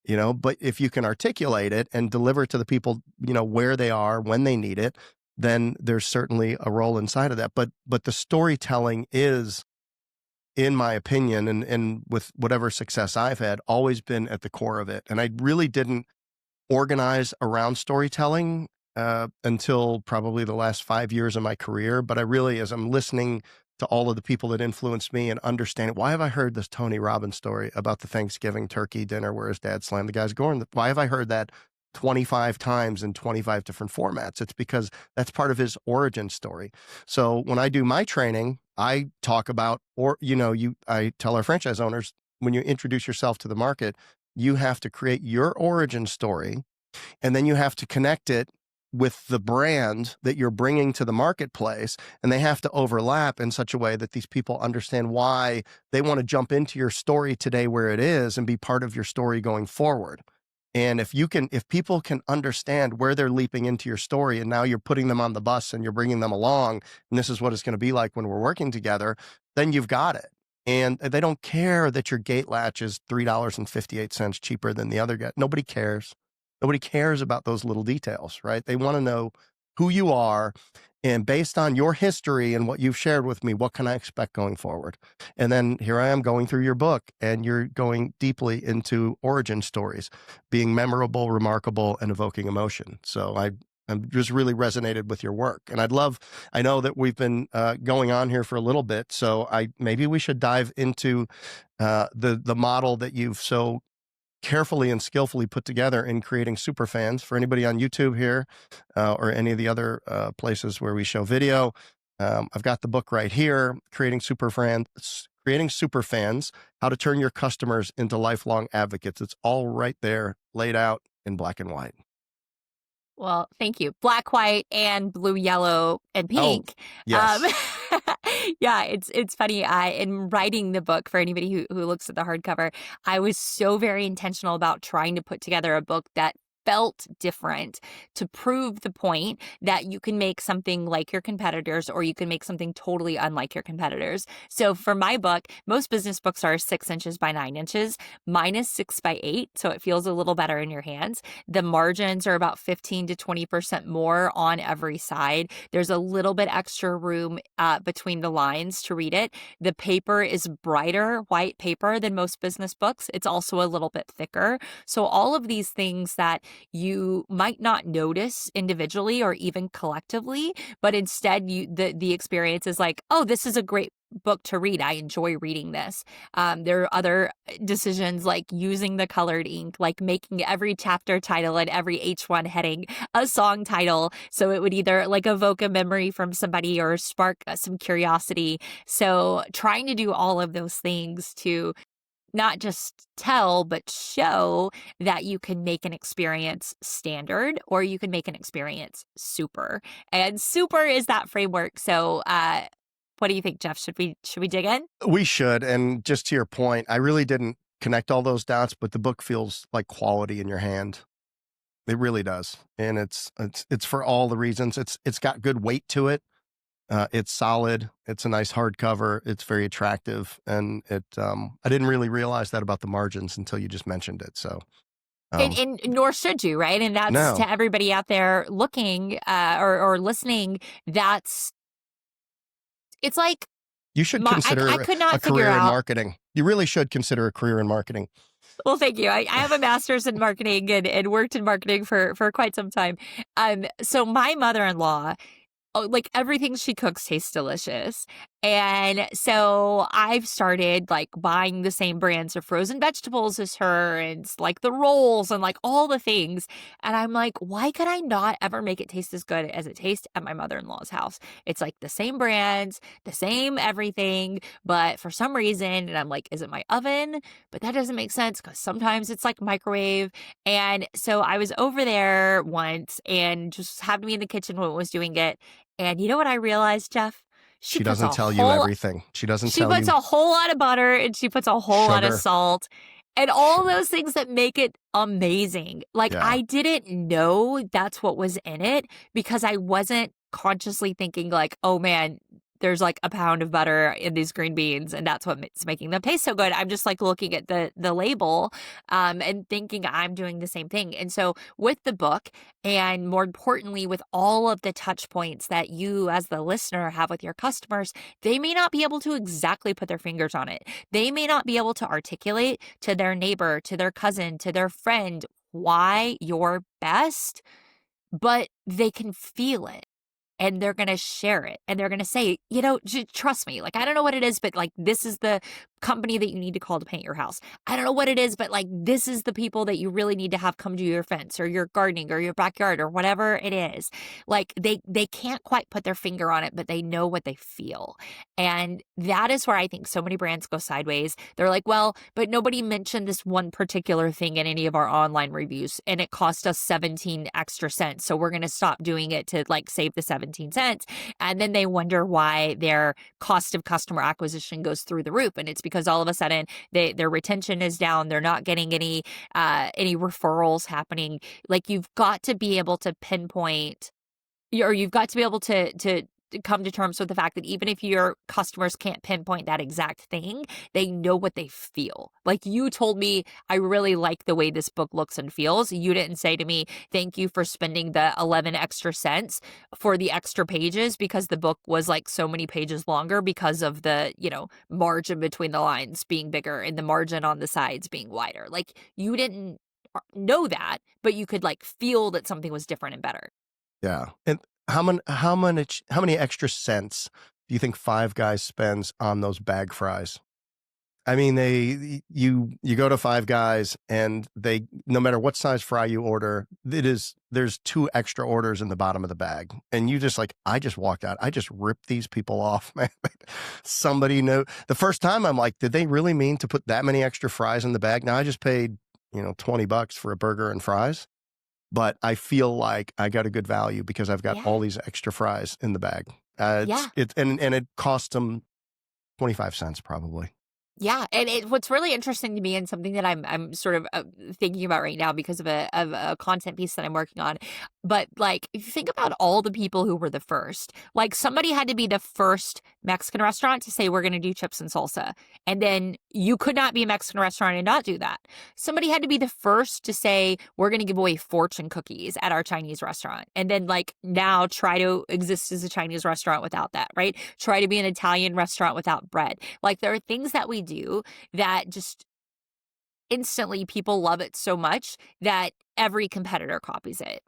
but if you can articulate it and deliver it to the people, where they are, when they need it, then there's certainly a role inside of that. But the storytelling is, in my opinion, and with whatever success I've had, always been at the core of it. And I really didn't organize around storytelling until probably the last 5 years of my career. But I really, as I'm listening to all of the people that influenced me and understanding, why have I heard this Tony Robbins story about the Thanksgiving turkey dinner where his dad slammed the guy's gore? Why have I heard that 25 times in 25 different formats? It's because that's part of his origin story. So when I do my training, I talk about, I tell our franchise owners, when you introduce yourself to the market, you have to create your origin story, and then you have to connect it with the brand that you're bringing to the marketplace, and they have to overlap in such a way that these people understand why they want to jump into your story today where it is and be part of your story going forward. And if people can understand where they're leaping into your story, and now you're putting them on the bus and you're bringing them along, and this is what it's going to be like when we're working together, then you've got it. And they don't care that your gate latch is $3.58 cheaper than the other guy. Nobody cares. Nobody cares about those little details, right? They want to know who you are, and based on your history and what you've shared with me, what can I expect going forward? And then here I am going through your book, and you're going deeply into origin stories, being memorable, remarkable, and evoking emotion. So I'm just really resonated with your work. And I know that we've been going on here for a little bit, so maybe we should dive into the model that you've so carefully and skillfully put together in creating super fans. For anybody on YouTube here or any of the other places where we show video, I've got the book right here, Creating Super Fans, How to Turn Your Customers into Lifelong Advocates. It's all right there, laid out in black and white. Well, thank you. Black, white, and blue, yellow, and pink. Yes. Yeah, it's funny. In writing the book, for anybody who looks at the hardcover, I was so very intentional about trying to put together a book that felt different, to prove the point that you can make something like your competitors, or you can make something totally unlike your competitors. So for my book, most business books are 6 inches by 9 inches. Mine is 6 by 8, so it feels a little better in your hands. The margins are about 15 to 20% more on every side. There's a little bit extra room between the lines to read it. The paper is brighter white paper than most business books. It's also a little bit thicker. So all of these things that you might not notice individually or even collectively, but instead the experience is like, oh, this is a great book to read. I enjoy reading this. There are other decisions like using the colored ink, like making every chapter title and every H1 heading a song title. So it would either like evoke a memory from somebody or spark some curiosity. So trying to do all of those things to not just tell, but show that you can make an experience standard, or you can make an experience super. And super is that framework. So, what do you think, Jeff? Should we dig in? We should. And just to your point, I really didn't connect all those dots, but the book feels like quality in your hand. It really does. And it's for all the reasons. It's got good weight to it. It's solid. It's a nice hardcover. It's very attractive. And I didn't really realize that about the margins until you just mentioned it. So, and nor should you, right? And that's no. to everybody out there looking or listening. It's like, you should consider I could not a figure career in out. marketing. You really should consider a career in marketing. Well, thank you. I have a master's in marketing and worked in marketing for quite some time. So my mother-in-law like everything she cooks tastes delicious. And so I've started like buying the same brands of frozen vegetables as her and like the rolls and like all the things. And I'm like, why could I not ever make it taste as good as it tastes at my mother-in-law's house? It's like the same brands, the same everything, but for some reason, and I'm like, is it my oven? But that doesn't make sense because sometimes it's like microwave. And so I was over there once and just happened to be in the kitchen when I was doing it. And you know what I realized, Jeff? She doesn't tell you everything. She puts a whole lot of butter and she puts a whole lot of salt and all those things that make it amazing. Like I didn't know that's what was in it because I wasn't consciously thinking like, oh man, there's like a pound of butter in these green beans and that's what's making them taste so good. I'm just like looking at the label and thinking I'm doing the same thing. And so with the book, and more importantly, with all of the touch points that you as the listener have with your customers, they may not be able to exactly put their fingers on it. They may not be able to articulate to their neighbor, to their cousin, to their friend why you're best, but they can feel it. And they're going to share it and they're going to say, you know, trust me, like, I don't know what it is, but like, this is the company that you need to call to paint your house. I don't know what it is, but like, this is the people that you really need to have come to your fence or your gardening or your backyard or whatever it is. Like they can't quite put their finger on it, but they know what they feel. And that is where I think so many brands go sideways. They're like, well, but nobody mentioned this one particular thing in any of our online reviews and it cost us 17 extra cents. So we're going to stop doing it to like save the 17 cents. And then they wonder why their cost of customer acquisition goes through the roof. And it's because all of a sudden their retention is down. They're not getting any referrals happening. Like you've got to be able to pinpoint or you've got to be able to come to terms with the fact that even if your customers can't pinpoint that exact thing, they know what they feel. Like you told me, I really like the way this book looks and feels. You didn't say to me, thank you for spending the 11 extra cents for the extra pages because the book was like so many pages longer because of the, you know, margin between the lines being bigger and the margin on the sides being wider. Like you didn't know that, but you could like feel that something was different and better. Yeah. And how many extra cents do you think Five Guys spends on those bag fries? I mean, you go to Five Guys and they, no matter what size fry you order, there's 2 extra orders in the bottom of the bag. And you just like, I just walked out. I just ripped these people off, man. Somebody knew. The first time I'm like, did they really mean to put that many extra fries in the bag? Now I just paid, $20 for a burger and fries. But I feel like I got a good value because I've got all these extra fries in the bag. And it cost them 25 cents probably. Yeah, and what's really interesting to me and something that I'm sort of thinking about right now because of a content piece that I'm working on, but like if you think about all the people who were the first, like somebody had to be the first Mexican restaurant to say we're going to do chips and salsa, and then you could not be a Mexican restaurant and not do that. Somebody had to be the first to say we're going to give away fortune cookies at our Chinese restaurant, and then like now try to exist as a Chinese restaurant without that, right? Try to be an Italian restaurant without bread. Like there are things that we do that just instantly people love it so much that every competitor copies it.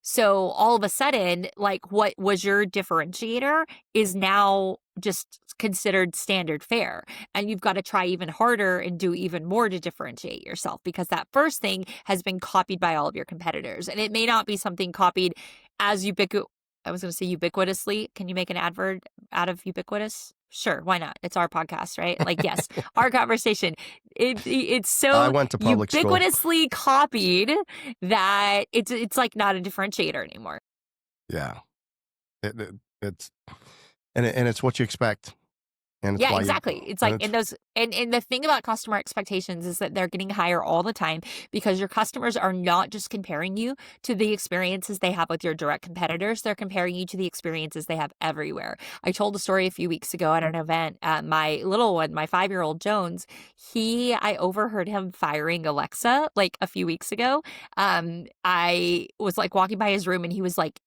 So all of a sudden, like what was your differentiator is now just considered standard fare. And you've got to try even harder and do even more to differentiate yourself because that first thing has been copied by all of your competitors. And it may not be something copied as ubiquitously. Can you make an advert out of ubiquitous? Sure, why not? It's our podcast, right? Like, yes, our conversation. It's so I went to public ubiquitously copied that it's like not a differentiator anymore. Yeah, it's what you expect. And yeah, exactly. It's like and the thing about customer expectations is that they're getting higher all the time because your customers are not just comparing you to the experiences they have with your direct competitors. They're comparing you to the experiences they have everywhere. I told a story a few weeks ago at an event. My little one, my 5-year-old Jones, I overheard him firing Alexa like a few weeks ago. I was like walking by his room and he was like,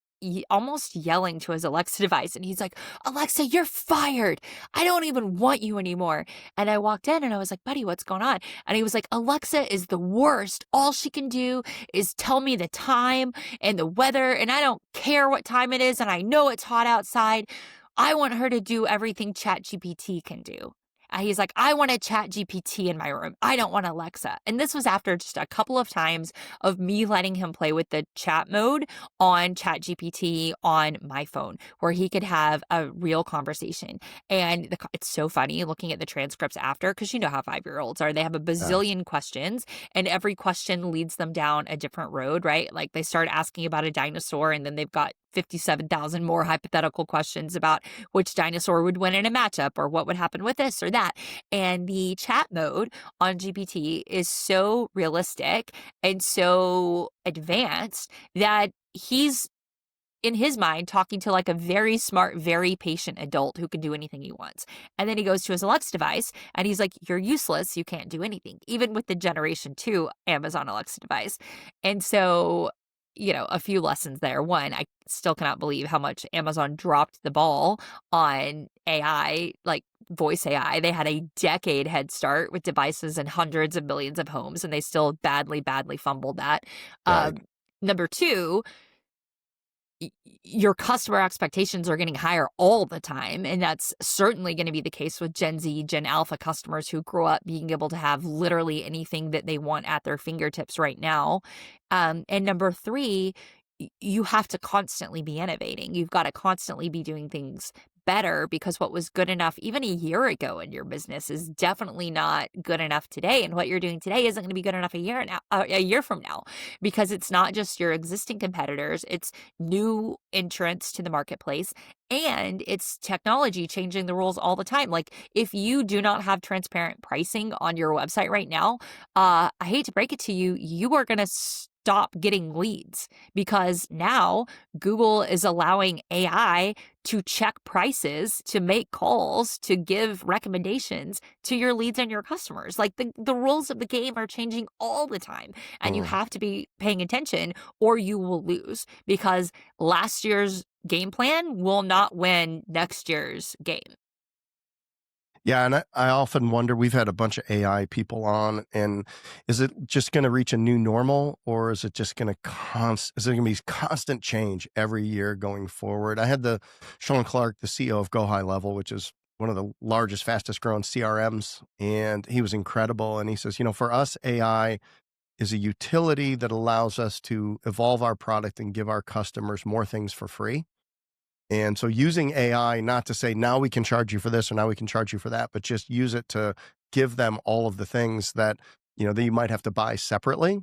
almost yelling to his Alexa device. And he's like, Alexa, you're fired. I don't even want you anymore. And I walked in and I was like, buddy, what's going on? And he was like, Alexa is the worst. All she can do is tell me the time and the weather. And I don't care what time it is. And I know it's hot outside. I want her to do everything ChatGPT can do. He's like, I want a ChatGPT in my room. I don't want Alexa. And this was after just a couple of times of me letting him play with the chat mode on ChatGPT on my phone, where he could have a real conversation. And it's so funny looking at the transcripts after, because you know how 5-year-olds are. They have a bazillion questions, and every question leads them down a different road, right? Like they start asking about a dinosaur, and then they've got 57,000 more hypothetical questions about which dinosaur would win in a matchup or what would happen with this or that. And the chat mode on GPT is so realistic and so advanced that he's, in his mind, talking to like a very smart, very patient adult who can do anything he wants. And then he goes to his Alexa device and he's like, you're useless. You can't do anything, even with the Generation 2 Amazon Alexa device. And so, a few lessons there. One, I still cannot believe how much Amazon dropped the ball on AI, like voice AI. They had a decade head start with devices in hundreds of millions of homes, and they still badly, badly fumbled that. Right. Number two, your customer expectations are getting higher all the time. And that's certainly going to be the case with Gen Z, Gen Alpha customers who grow up being able to have literally anything that they want at their fingertips right now. And number three, you have to constantly be innovating. You've got to constantly be doing things better, because what was good enough even a year ago in your business is definitely not good enough today. And what you're doing today isn't going to be good enough a year from now, because it's not just your existing competitors, it's new entrants to the marketplace, and it's technology changing the rules all the time. Like if you do not have transparent pricing on your website right now, I hate to break it to you, you are going to stop getting leads, because now Google is allowing AI to check prices, to make calls, to give recommendations to your leads and your customers. Like the rules of the game are changing all the time, and you have to be paying attention or you will lose, because last year's game plan will not win next year's game. Yeah, and I often wonder, we've had a bunch of AI people on, and is it just going to reach a new normal, or is it just going to is it going to be constant change every year going forward? I had Sean Clark, the CEO of Go High Level, which is one of the largest, fastest growing CRMs, and he was incredible. And he says, for us, AI is a utility that allows us to evolve our product and give our customers more things for free. And so using AI, not to say now we can charge you for this or now we can charge you for that, but just use it to give them all of the things that, that you might have to buy separately.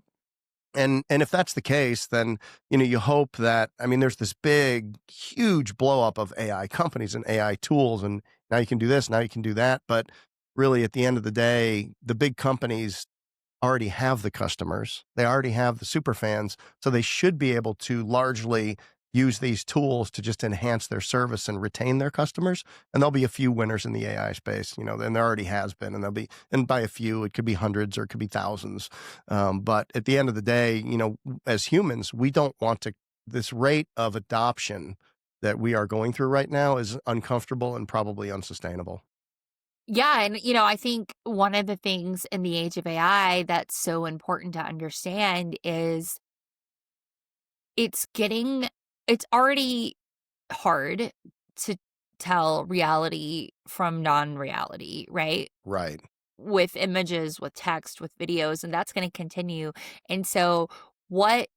And if that's the case, then, you hope that, there's this big, huge blow up of AI companies and AI tools, and now you can do this, now you can do that. But really, at the end of the day, the big companies already have the customers. They already have the super fans. So they should be able to largely use these tools to just enhance their service and retain their customers. And there'll be a few winners in the AI space, and there already has been, and by a few, it could be hundreds or it could be thousands. But at the end of the day, as humans, we don't want this rate of adoption that we are going through right now is uncomfortable and probably unsustainable. Yeah. And, I think one of the things in the age of AI that's so important to understand is it's already hard to tell reality from non-reality, right? Right. With images, with text, with videos, and that's going to continue. And so what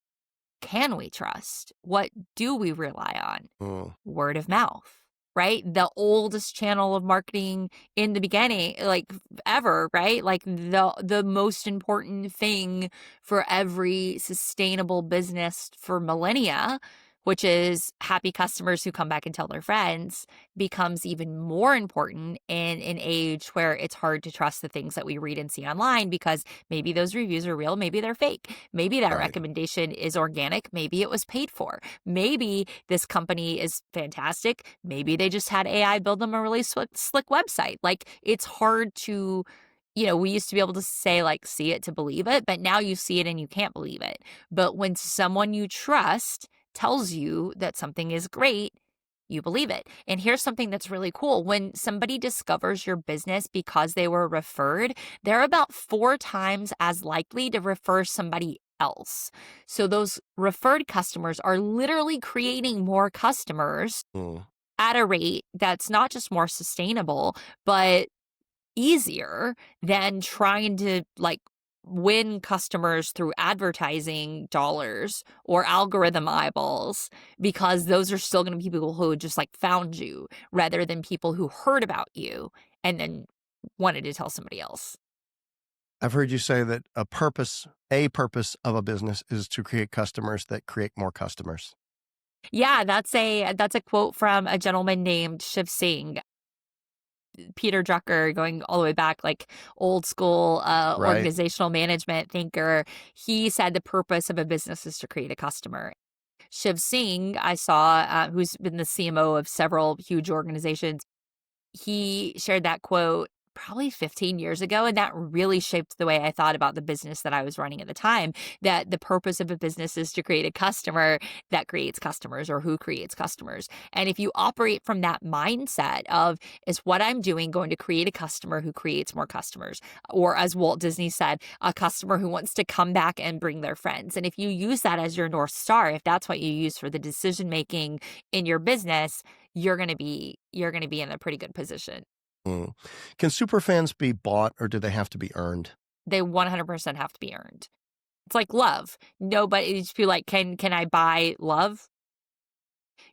can we trust? What do we rely on? Word of mouth, right? The oldest channel of marketing in the beginning, like ever, right? Like the most important thing for every sustainable business for millennia, which is happy customers who come back and tell their friends, becomes even more important in an age where it's hard to trust the things that we read and see online, because maybe those reviews are real, maybe they're fake. Maybe that recommendation is organic, maybe it was paid for. Maybe this company is fantastic, maybe they just had AI build them a really slick website. Like, it's hard to, we used to be able to say, like, see it to believe it, but now you see it and you can't believe it. But when someone you trust tells you that something is great, you believe it. And here's something that's really cool. When somebody discovers your business because they were referred, they're about 4 times as likely to refer somebody else. So those referred customers are literally creating more customers Mm. at a rate that's not just more sustainable, but easier than trying to win customers through advertising dollars or algorithm eyeballs, because those are still going to be people who just found you rather than people who heard about you and then wanted to tell somebody else. I've heard you say that a purpose of a business is to create customers that create more customers. Yeah, that's a quote from a gentleman named Shiv Singh. Peter Drucker, going all the way back, old school Right. organizational management thinker. He said the purpose of a business is to create a customer. Shiv Singh, I saw, who's been the CMO of several huge organizations, he shared that quote probably 15 years ago, and that really shaped the way I thought about the business that I was running at the time, that the purpose of a business is to create a customer that creates customers, or who creates customers. And if you operate from that mindset of, is what I'm doing going to create a customer who creates more customers, or as Walt Disney said, a customer who wants to come back and bring their friends. And if you use that as your North Star, if that's what you use for the decision making in your business, you're going to be in a pretty good position. Mm. Can superfans be bought, or do they have to be earned? They 100% have to be earned. It's like love. Nobody just feel like, can I buy love?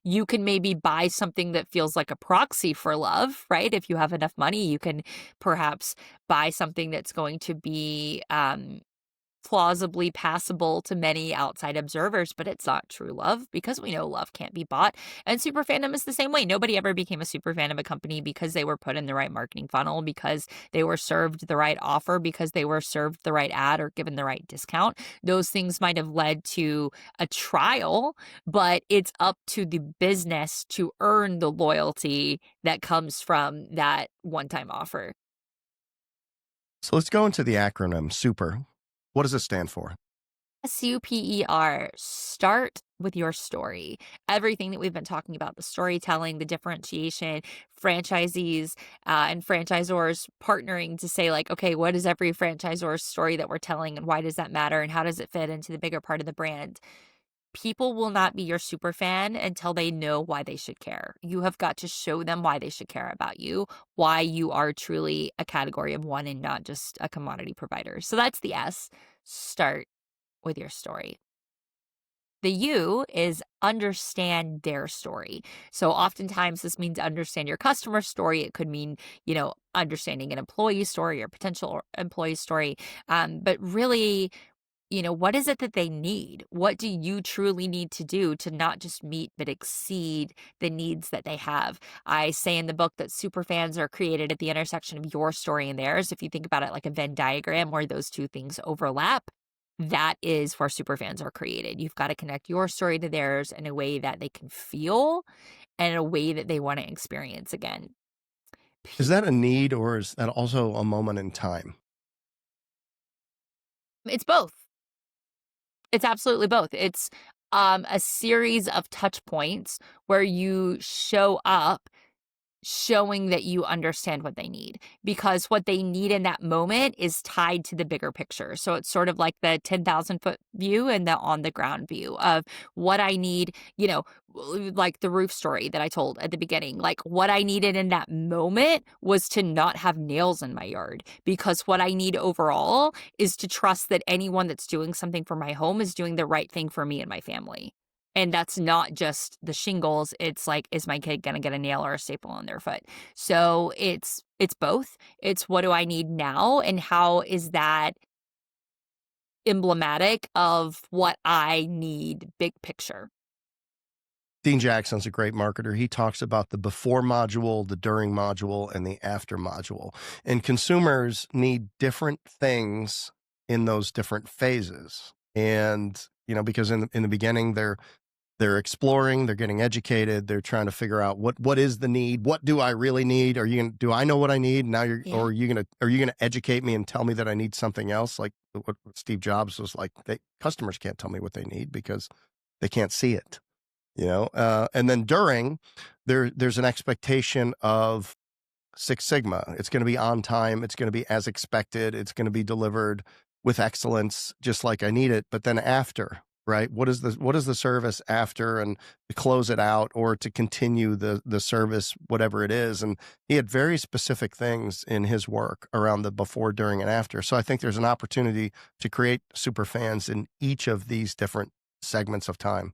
You can maybe buy something that feels like a proxy for love, right? If you have enough money, you can perhaps buy something that's going to be plausibly passable to many outside observers, but it's not true love, because we know love can't be bought. And super fandom is the same way. Nobody ever became a super fan of a company because they were put in the right marketing funnel, because they were served the right offer, because they were served the right ad or given the right discount. Those things might have led to a trial, but it's up to the business to earn the loyalty that comes from that one-time offer. So let's go into the acronym SUPER. What does it stand for? SUPER, start with your story. Everything that we've been talking about, the storytelling, the differentiation, franchisees and franchisors partnering to say, okay, what is every franchisor's story that we're telling, and why does that matter, and how does it fit into the bigger part of the brand? People will not be your super fan until they know why they should care. You have got to show them why they should care about you, why you are truly a category of one and not just a commodity provider. So that's the S. Start with your story. The U is understand their story. So oftentimes this means understand your customer story. It could mean, understanding an employee story or potential employee story. But really, what is it that they need? What do you truly need to do to not just meet, but exceed the needs that they have? I say in the book that superfans are created at the intersection of your story and theirs. If you think about it like a Venn diagram where those two things overlap, that is where superfans are created. You've got to connect your story to theirs in a way that they can feel and in a way that they want to experience again. Is that a need, or is that also a moment in time? It's both. It's absolutely both. It's a series of touch points where you show up showing that you understand what they need, because what they need in that moment is tied to the bigger picture. So it's sort of like the 10,000-foot view and the on the ground view of what I need, like the roof story that I told at the beginning. What I needed in that moment was to not have nails in my yard, because what I need overall is to trust that anyone that's doing something for my home is doing the right thing for me and my family. And that's not just the shingles. It's is my kid going to get a nail or a staple on their foot? So it's both. It's what do I need now, and how is that emblematic of what I need big picture? Dean Jackson's a great marketer. He talks about the before module, the during module, and the after module. And consumers need different things in those different phases. And, because in the beginning, they're exploring, they're getting educated, they're trying to figure out what is the need, what do I really need? Do I know what I need? Now or are you gonna educate me and tell me that I need something else? Like what Steve Jobs was like, customers can't tell me what they need because they can't see it. And then during, there's an expectation of Six Sigma. It's going to be on time. It's going to be as expected. It's going to be delivered with excellence, just like I need it. But then after, right? What is the service after, and to close it out or to continue the service, whatever it is. And he had very specific things in his work around the before, during, and after. So I think there's an opportunity to create super fans in each of these different segments of time.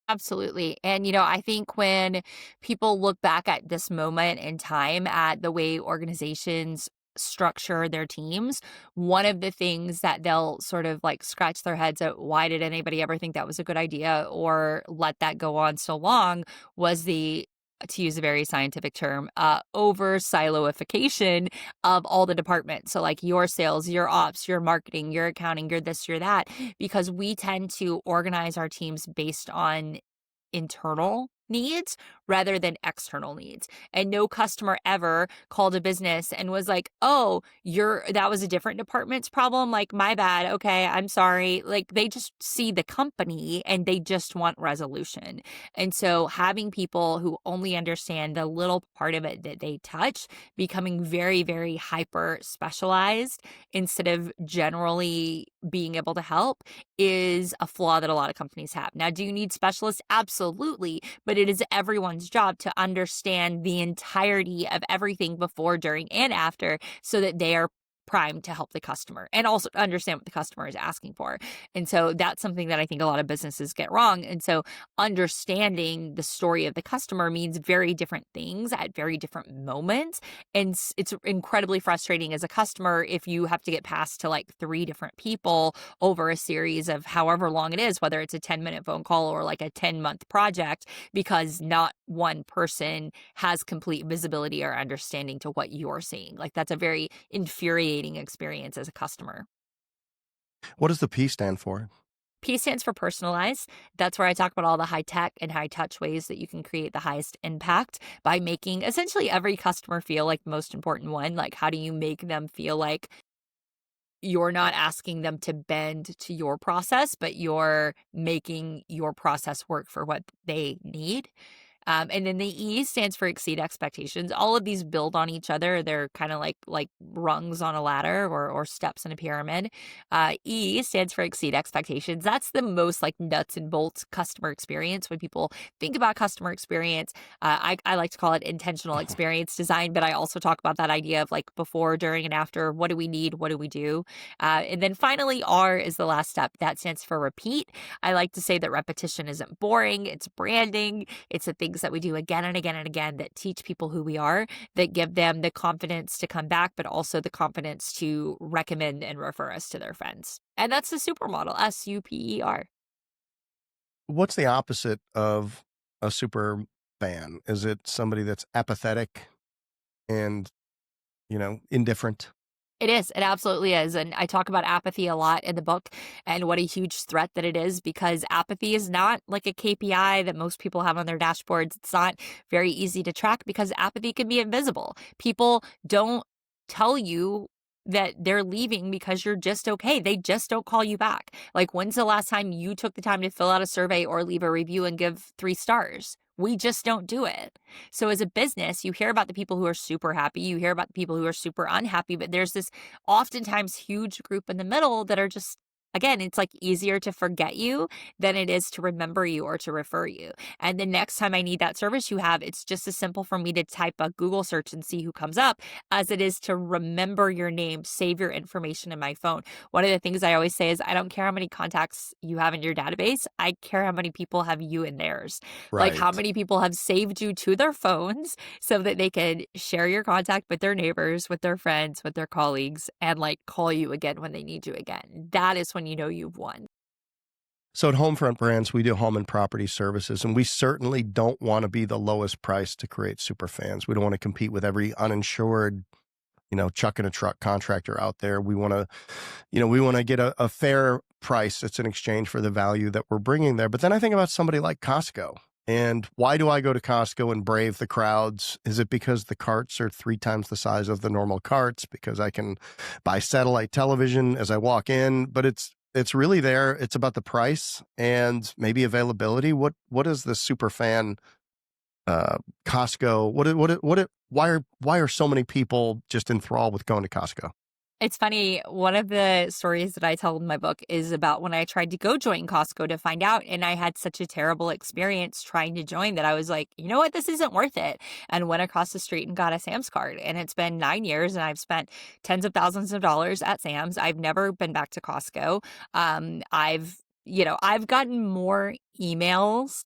Absolutely. And, I think when people look back at this moment in time at the way organizations structure their teams, one of the things that they'll sort of like scratch their heads at, why did anybody ever think that was a good idea or let that go on so long, was to use a very scientific term, over siloification of all the departments. So like your sales, your ops, your marketing, your accounting, your this, your that, because we tend to organize our teams based on internal needs rather than external needs. And no customer ever called a business and was like, "Oh, that was a different department's problem. Like, my bad. Okay, I'm sorry." Like, they just see the company and they just want resolution. And so having people who only understand the little part of it that they touch, becoming very, very hyper specialized instead of generally being able to help, is a flaw that a lot of companies have. Now, do you need specialists? Absolutely. But it is everyone's job to understand the entirety of everything before, during, and after, so that they are primed to help the customer and also understand what the customer is asking for. And so that's something that I think a lot of businesses get wrong. And so understanding the story of the customer means very different things at very different moments. And it's incredibly frustrating as a customer if you have to get passed to like 3 different people over a series of however long it is, whether it's a 10-minute phone call or like a 10-month project, because not one person has complete visibility or understanding to what you're seeing. Like, that's a very infuriating experience as a customer. What does the P stand for? P stands for Personalize. That's where I talk about all the high tech and high touch ways that you can create the highest impact by making essentially every customer feel like the most important one. Like, how do you make them feel like you're not asking them to bend to your process, but you're making your process work for what they need? And then the E stands for exceed expectations. All of these build on each other. They're kind of like rungs on a ladder or steps in a pyramid. E stands for exceed expectations. That's the most like nuts and bolts customer experience. When people think about customer experience, I like to call it intentional experience design, but I also talk about that idea of like before, during, and after. What do we need? What do we do? And then finally, R is the last step. That stands for repeat. I like to say that repetition isn't boring. It's branding. It's the things that we do again and again and again that teach people who we are, that give them the confidence to come back, but also the confidence to recommend and refer us to their friends. And that's the supermodel, SUPER. What's the opposite of a super fan? Is it somebody that's apathetic and, indifferent? It is. It absolutely is. And I talk about apathy a lot in the book and what a huge threat that it is, because apathy is not like a KPI that most people have on their dashboards. It's not very easy to track because apathy can be invisible. People don't tell you that they're leaving because you're just okay. They just don't call you back. Like, when's the last time you took the time to fill out a survey or leave a review and give 3 stars? We just don't do it. So as a business, you hear about the people who are super happy, you hear about the people who are super unhappy, but there's this oftentimes huge group in the middle that are just, again, it's like easier to forget you than it is to remember you or to refer you. And the next time I need that service you have, it's just as simple for me to type a Google search and see who comes up as it is to remember your name, save your information in my phone. One of the things I always say is, I don't care how many contacts you have in your database. I care how many people have you in theirs. Right. Like, how many people have saved you to their phones so that they can share your contact with their neighbors, with their friends, with their colleagues, and like call you again when they need you again. That is when you know you've won. So at Homefront Brands, we do home and property services, and we certainly don't want to be the lowest price to create super fans. We don't want to compete with every uninsured, chuck in a truck contractor out there. We want to get a fair price that's in exchange for the value that we're bringing there. But then I think about somebody like Costco. And why do I go to Costco and brave the crowds? Is it because the carts are 3 times the size of the normal carts? Because I can buy satellite television as I walk in? But it's it's really there. It's about the price and maybe availability. What is the super fan Costco? Why are so many people just enthralled with going to Costco? It's funny, one of the stories that I tell in my book is about when I tried to go join Costco to find out, and I had such a terrible experience trying to join that I was like, you know what, this isn't worth it, and went across the street and got a Sam's card. And it's been 9 years, and I've spent tens of thousands of dollars at Sam's. I've never been back to Costco. I've gotten more emails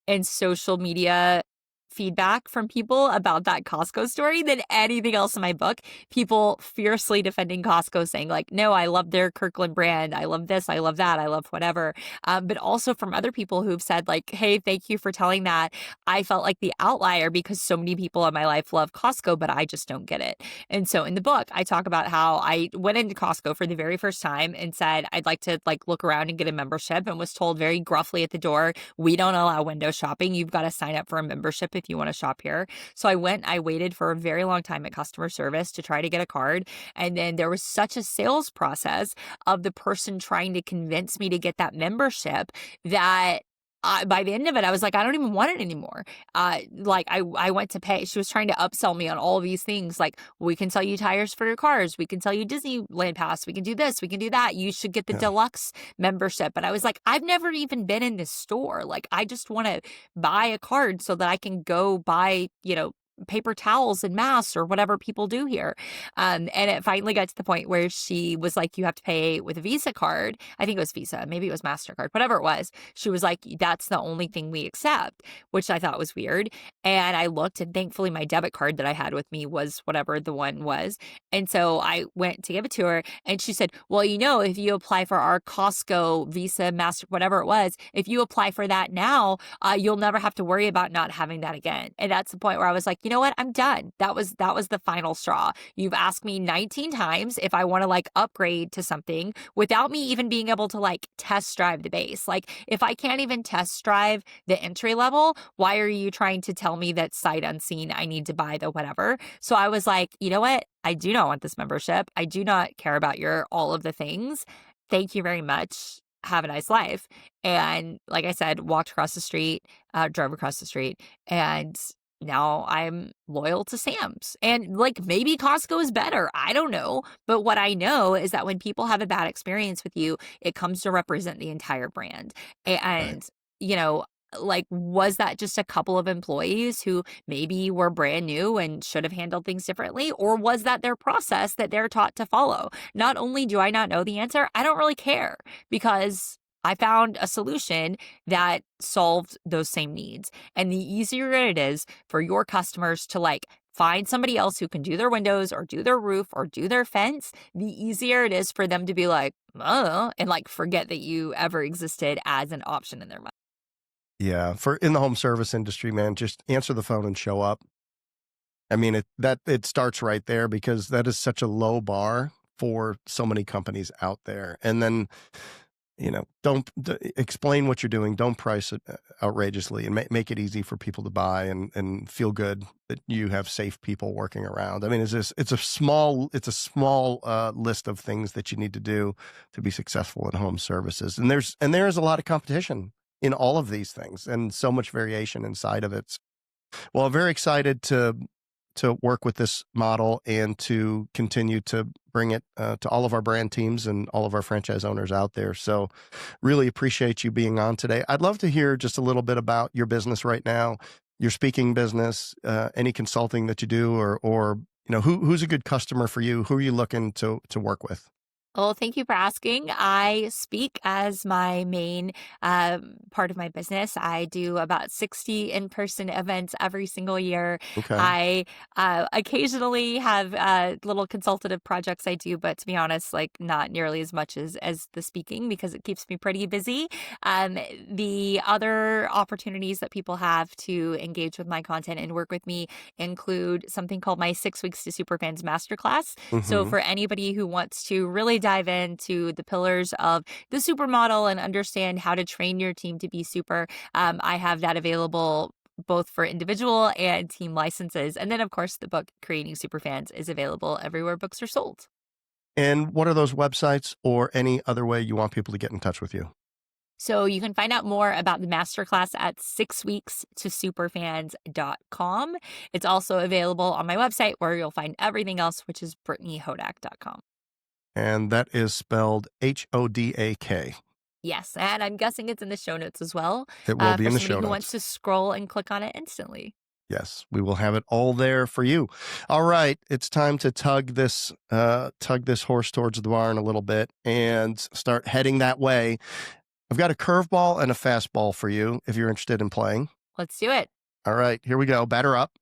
and social media feedback from people about that Costco story than anything else in my book. People fiercely defending Costco, saying like, no, I love their Kirkland brand. I love this. I love that. I love whatever. But also from other people who've said like, hey, thank you for telling that. I felt like the outlier because so many people in my life love Costco, but I just don't get it. And so in the book, I talk about how I went into Costco for the very first time and said, I'd like to like look around and get a membership, and was told very gruffly at the door, we don't allow window shopping. You've got to sign up for a membership if you want to shop here. So I waited for a very long time at customer service to try to get a card. And then there was such a sales process of the person trying to convince me to get that membership that by the end of it, I was like, I don't even want it anymore. I went to pay. She was trying to upsell me on all of these things. Like, we can sell you tires for your cars. We can sell you Disneyland pass. We can do this. We can do that. You should get the deluxe membership. But I was like, I've never even been in this store. Like, I just want to buy a card so that I can go buy, paper towels and masks or whatever people do here. And it finally got to the point where she was like, you have to pay with a Visa card. I think it was Visa, maybe it was MasterCard, whatever it was. She was like, that's the only thing we accept, which I thought was weird. And I looked, and thankfully my debit card that I had with me was whatever the one was. And so I went to give it to her, and she said, well, if you apply for our Costco Visa, Master, whatever it was, if you apply for that now, you'll never have to worry about not having that again. And that's the point where I was like, you know what? I'm done. That was the final straw. You've asked me 19 times if I want to like upgrade to something without me even being able to like test drive the base. Like, if I can't even test drive the entry level, why are you trying to tell me that sight unseen I need to buy the whatever? So I was like, you know what? I do not want this membership. I do not care about your all of the things. Thank you very much. Have a nice life. And like I said, walked across the street, drove across the street, and now I'm loyal to Sam's. And like, maybe Costco is better. I don't know. But what I know is that when people have a bad experience with you, it comes to represent the entire brand. And, like, was that just a couple of employees who maybe were brand new and should have handled things differently? Or was that their process that they're taught to follow? Not only do I not know the answer, I don't really care, because I found a solution that solved those same needs. And the easier it is for your customers to like find somebody else who can do their windows or do their roof or do their fence, the easier it is for them to be like, oh, and like forget that you ever existed as an option in their mind. Yeah, for in the home service industry, man, just answer the phone and show up. I mean, it starts right there, because that is such a low bar for so many companies out there. And then, don't explain what you're doing. Don't price it outrageously, and make it easy for people to buy and feel good that you have safe people working around. I mean, it's a small list of things that you need to do to be successful in home services. And there's a lot of competition in all of these things, and so much variation inside of it. Well, I'm very excited to work with this model and to continue to bring it to all of our brand teams and all of our franchise owners out there. So really appreciate you being on today. I'd love to hear just a little bit about your business right now, your speaking business, any consulting that you do, or who's a good customer for you? Who are you looking to work with? Well, thank you for asking. I speak as my main part of my business. I do about 60 in-person events every single year. Okay. I occasionally have little consultative projects I do, but to be honest, like not nearly as much as the speaking, because it keeps me pretty busy. The other opportunities that people have to engage with my content and work with me include something called my 6 Weeks to Superfans Masterclass. So for anybody who wants to really dive into the pillars of the supermodel and understand how to train your team to be super, I have that available both for individual and team licenses. And then, of course, the book Creating Superfans is available everywhere books are sold. And what are those websites or any other way you want people to get in touch with you? So you can find out more about the masterclass at 6weekstosuperfans.com. It's also available on my website where you'll find everything else, which is brittanyhodak.com. And that is spelled Hodak. Yes, and I'm guessing it's in the show notes as well It will be for in the somebody show who wants notes. to scroll and click on it instantly. Yes, we will have it all there for you. All right, it's time to tug this horse towards the barn a little bit and start heading that way. I've got a curveball and a fastball for you if you're interested in playing. Let's do it. All right, here we go. Batter up.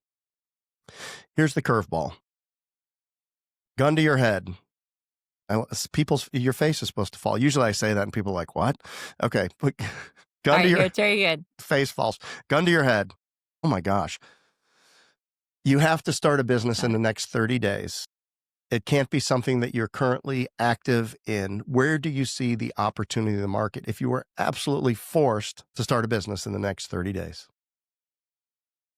Here's the curveball. Gun to your head. Your face is supposed to fall. Usually I say that and people are like, what? Okay, but gun to your good, very good. Face falls. Gun to your head. Oh my gosh. You have to start a business in the next 30 days. It can't be something that you're currently active in. Where do you see the opportunity in the market if you were absolutely forced to start a business in the next 30 days?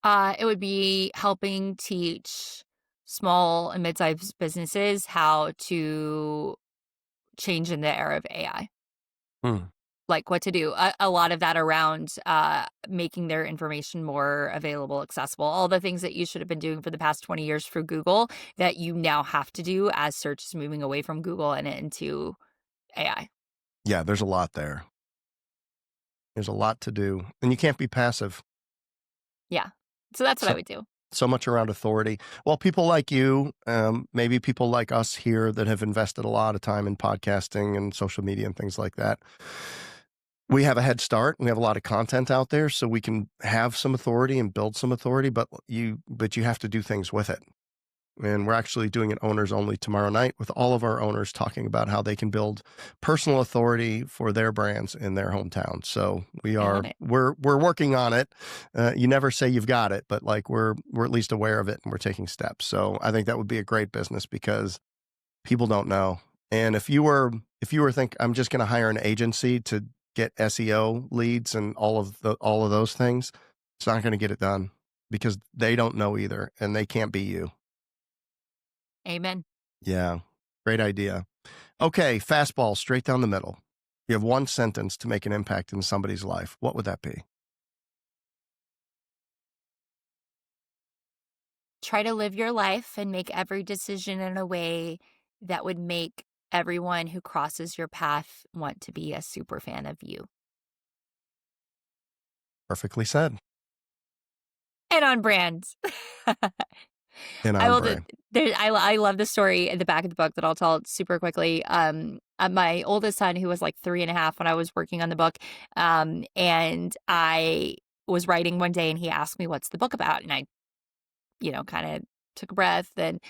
It would be helping teach small and mid-sized businesses how to change in the era of AI. Like what to do. A lot of that around making their information more available, accessible. All the things that you should have been doing for the past 20 years for Google that you now have to do as search is moving away from Google and into AI. Yeah, there's a lot there. There's a lot to do. And you can't be passive. Yeah. So that's what I would do. So much around authority. Well, people like you, maybe people like us here that have invested a lot of time in podcasting and social media and things like that. We have a head start. We have a lot of content out there, so we can have some authority and build some authority, but you have to do things with it. And we're actually doing an owners only tomorrow night with all of our owners talking about how they can build personal authority for their brands in their hometown. So we're working on it. You never say you've got it, but like we're at least aware of it and we're taking steps. So I think that would be a great business because people don't know. And if you were think I'm just going to hire an agency to get SEO leads and all of those things, it's not going to get it done because they don't know either and they can't be you. Amen. Yeah, great idea. Okay, fastball straight down the middle. You have one sentence to make an impact in somebody's life. What would that be? Try to live your life and make every decision in a way that would make everyone who crosses your path want to be a super fan of you. Perfectly said. And on brand. And on brand. I love the story at the back of the book that I'll tell super quickly. My oldest son, who was like 3.5 when I was working on the book, and I was writing one day and he asked me, what's the book about? And I, kind of took a breath and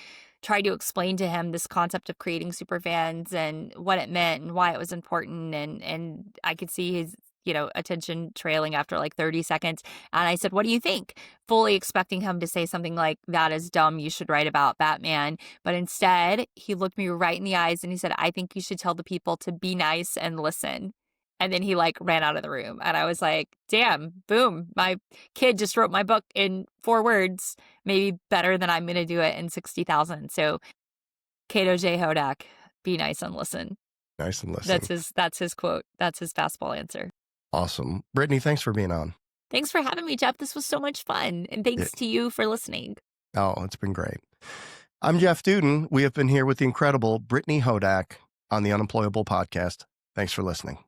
tried to explain to him this concept of creating superfans and what it meant and why it was important. And I could see his, attention trailing after like 30 seconds. And I said, what do you think? Fully expecting him to say something like, that is dumb. You should write about Batman. But instead, he looked me right in the eyes and he said, I think you should tell the people to be nice and listen. And then he like ran out of the room. And I was like, damn, boom. My kid just wrote my book in 4 words, maybe better than I'm going to do it in 60,000. So Cato J. Hodak, be nice and listen. Nice and listen. That's his quote. That's his fastball answer. Awesome. Brittany, thanks for being on. Thanks for having me, Jeff. This was so much fun. And thanks to you for listening. Oh, it's been great. I'm Jeff Dudan. We have been here with the incredible Brittany Hodak on the Unemployable podcast. Thanks for listening.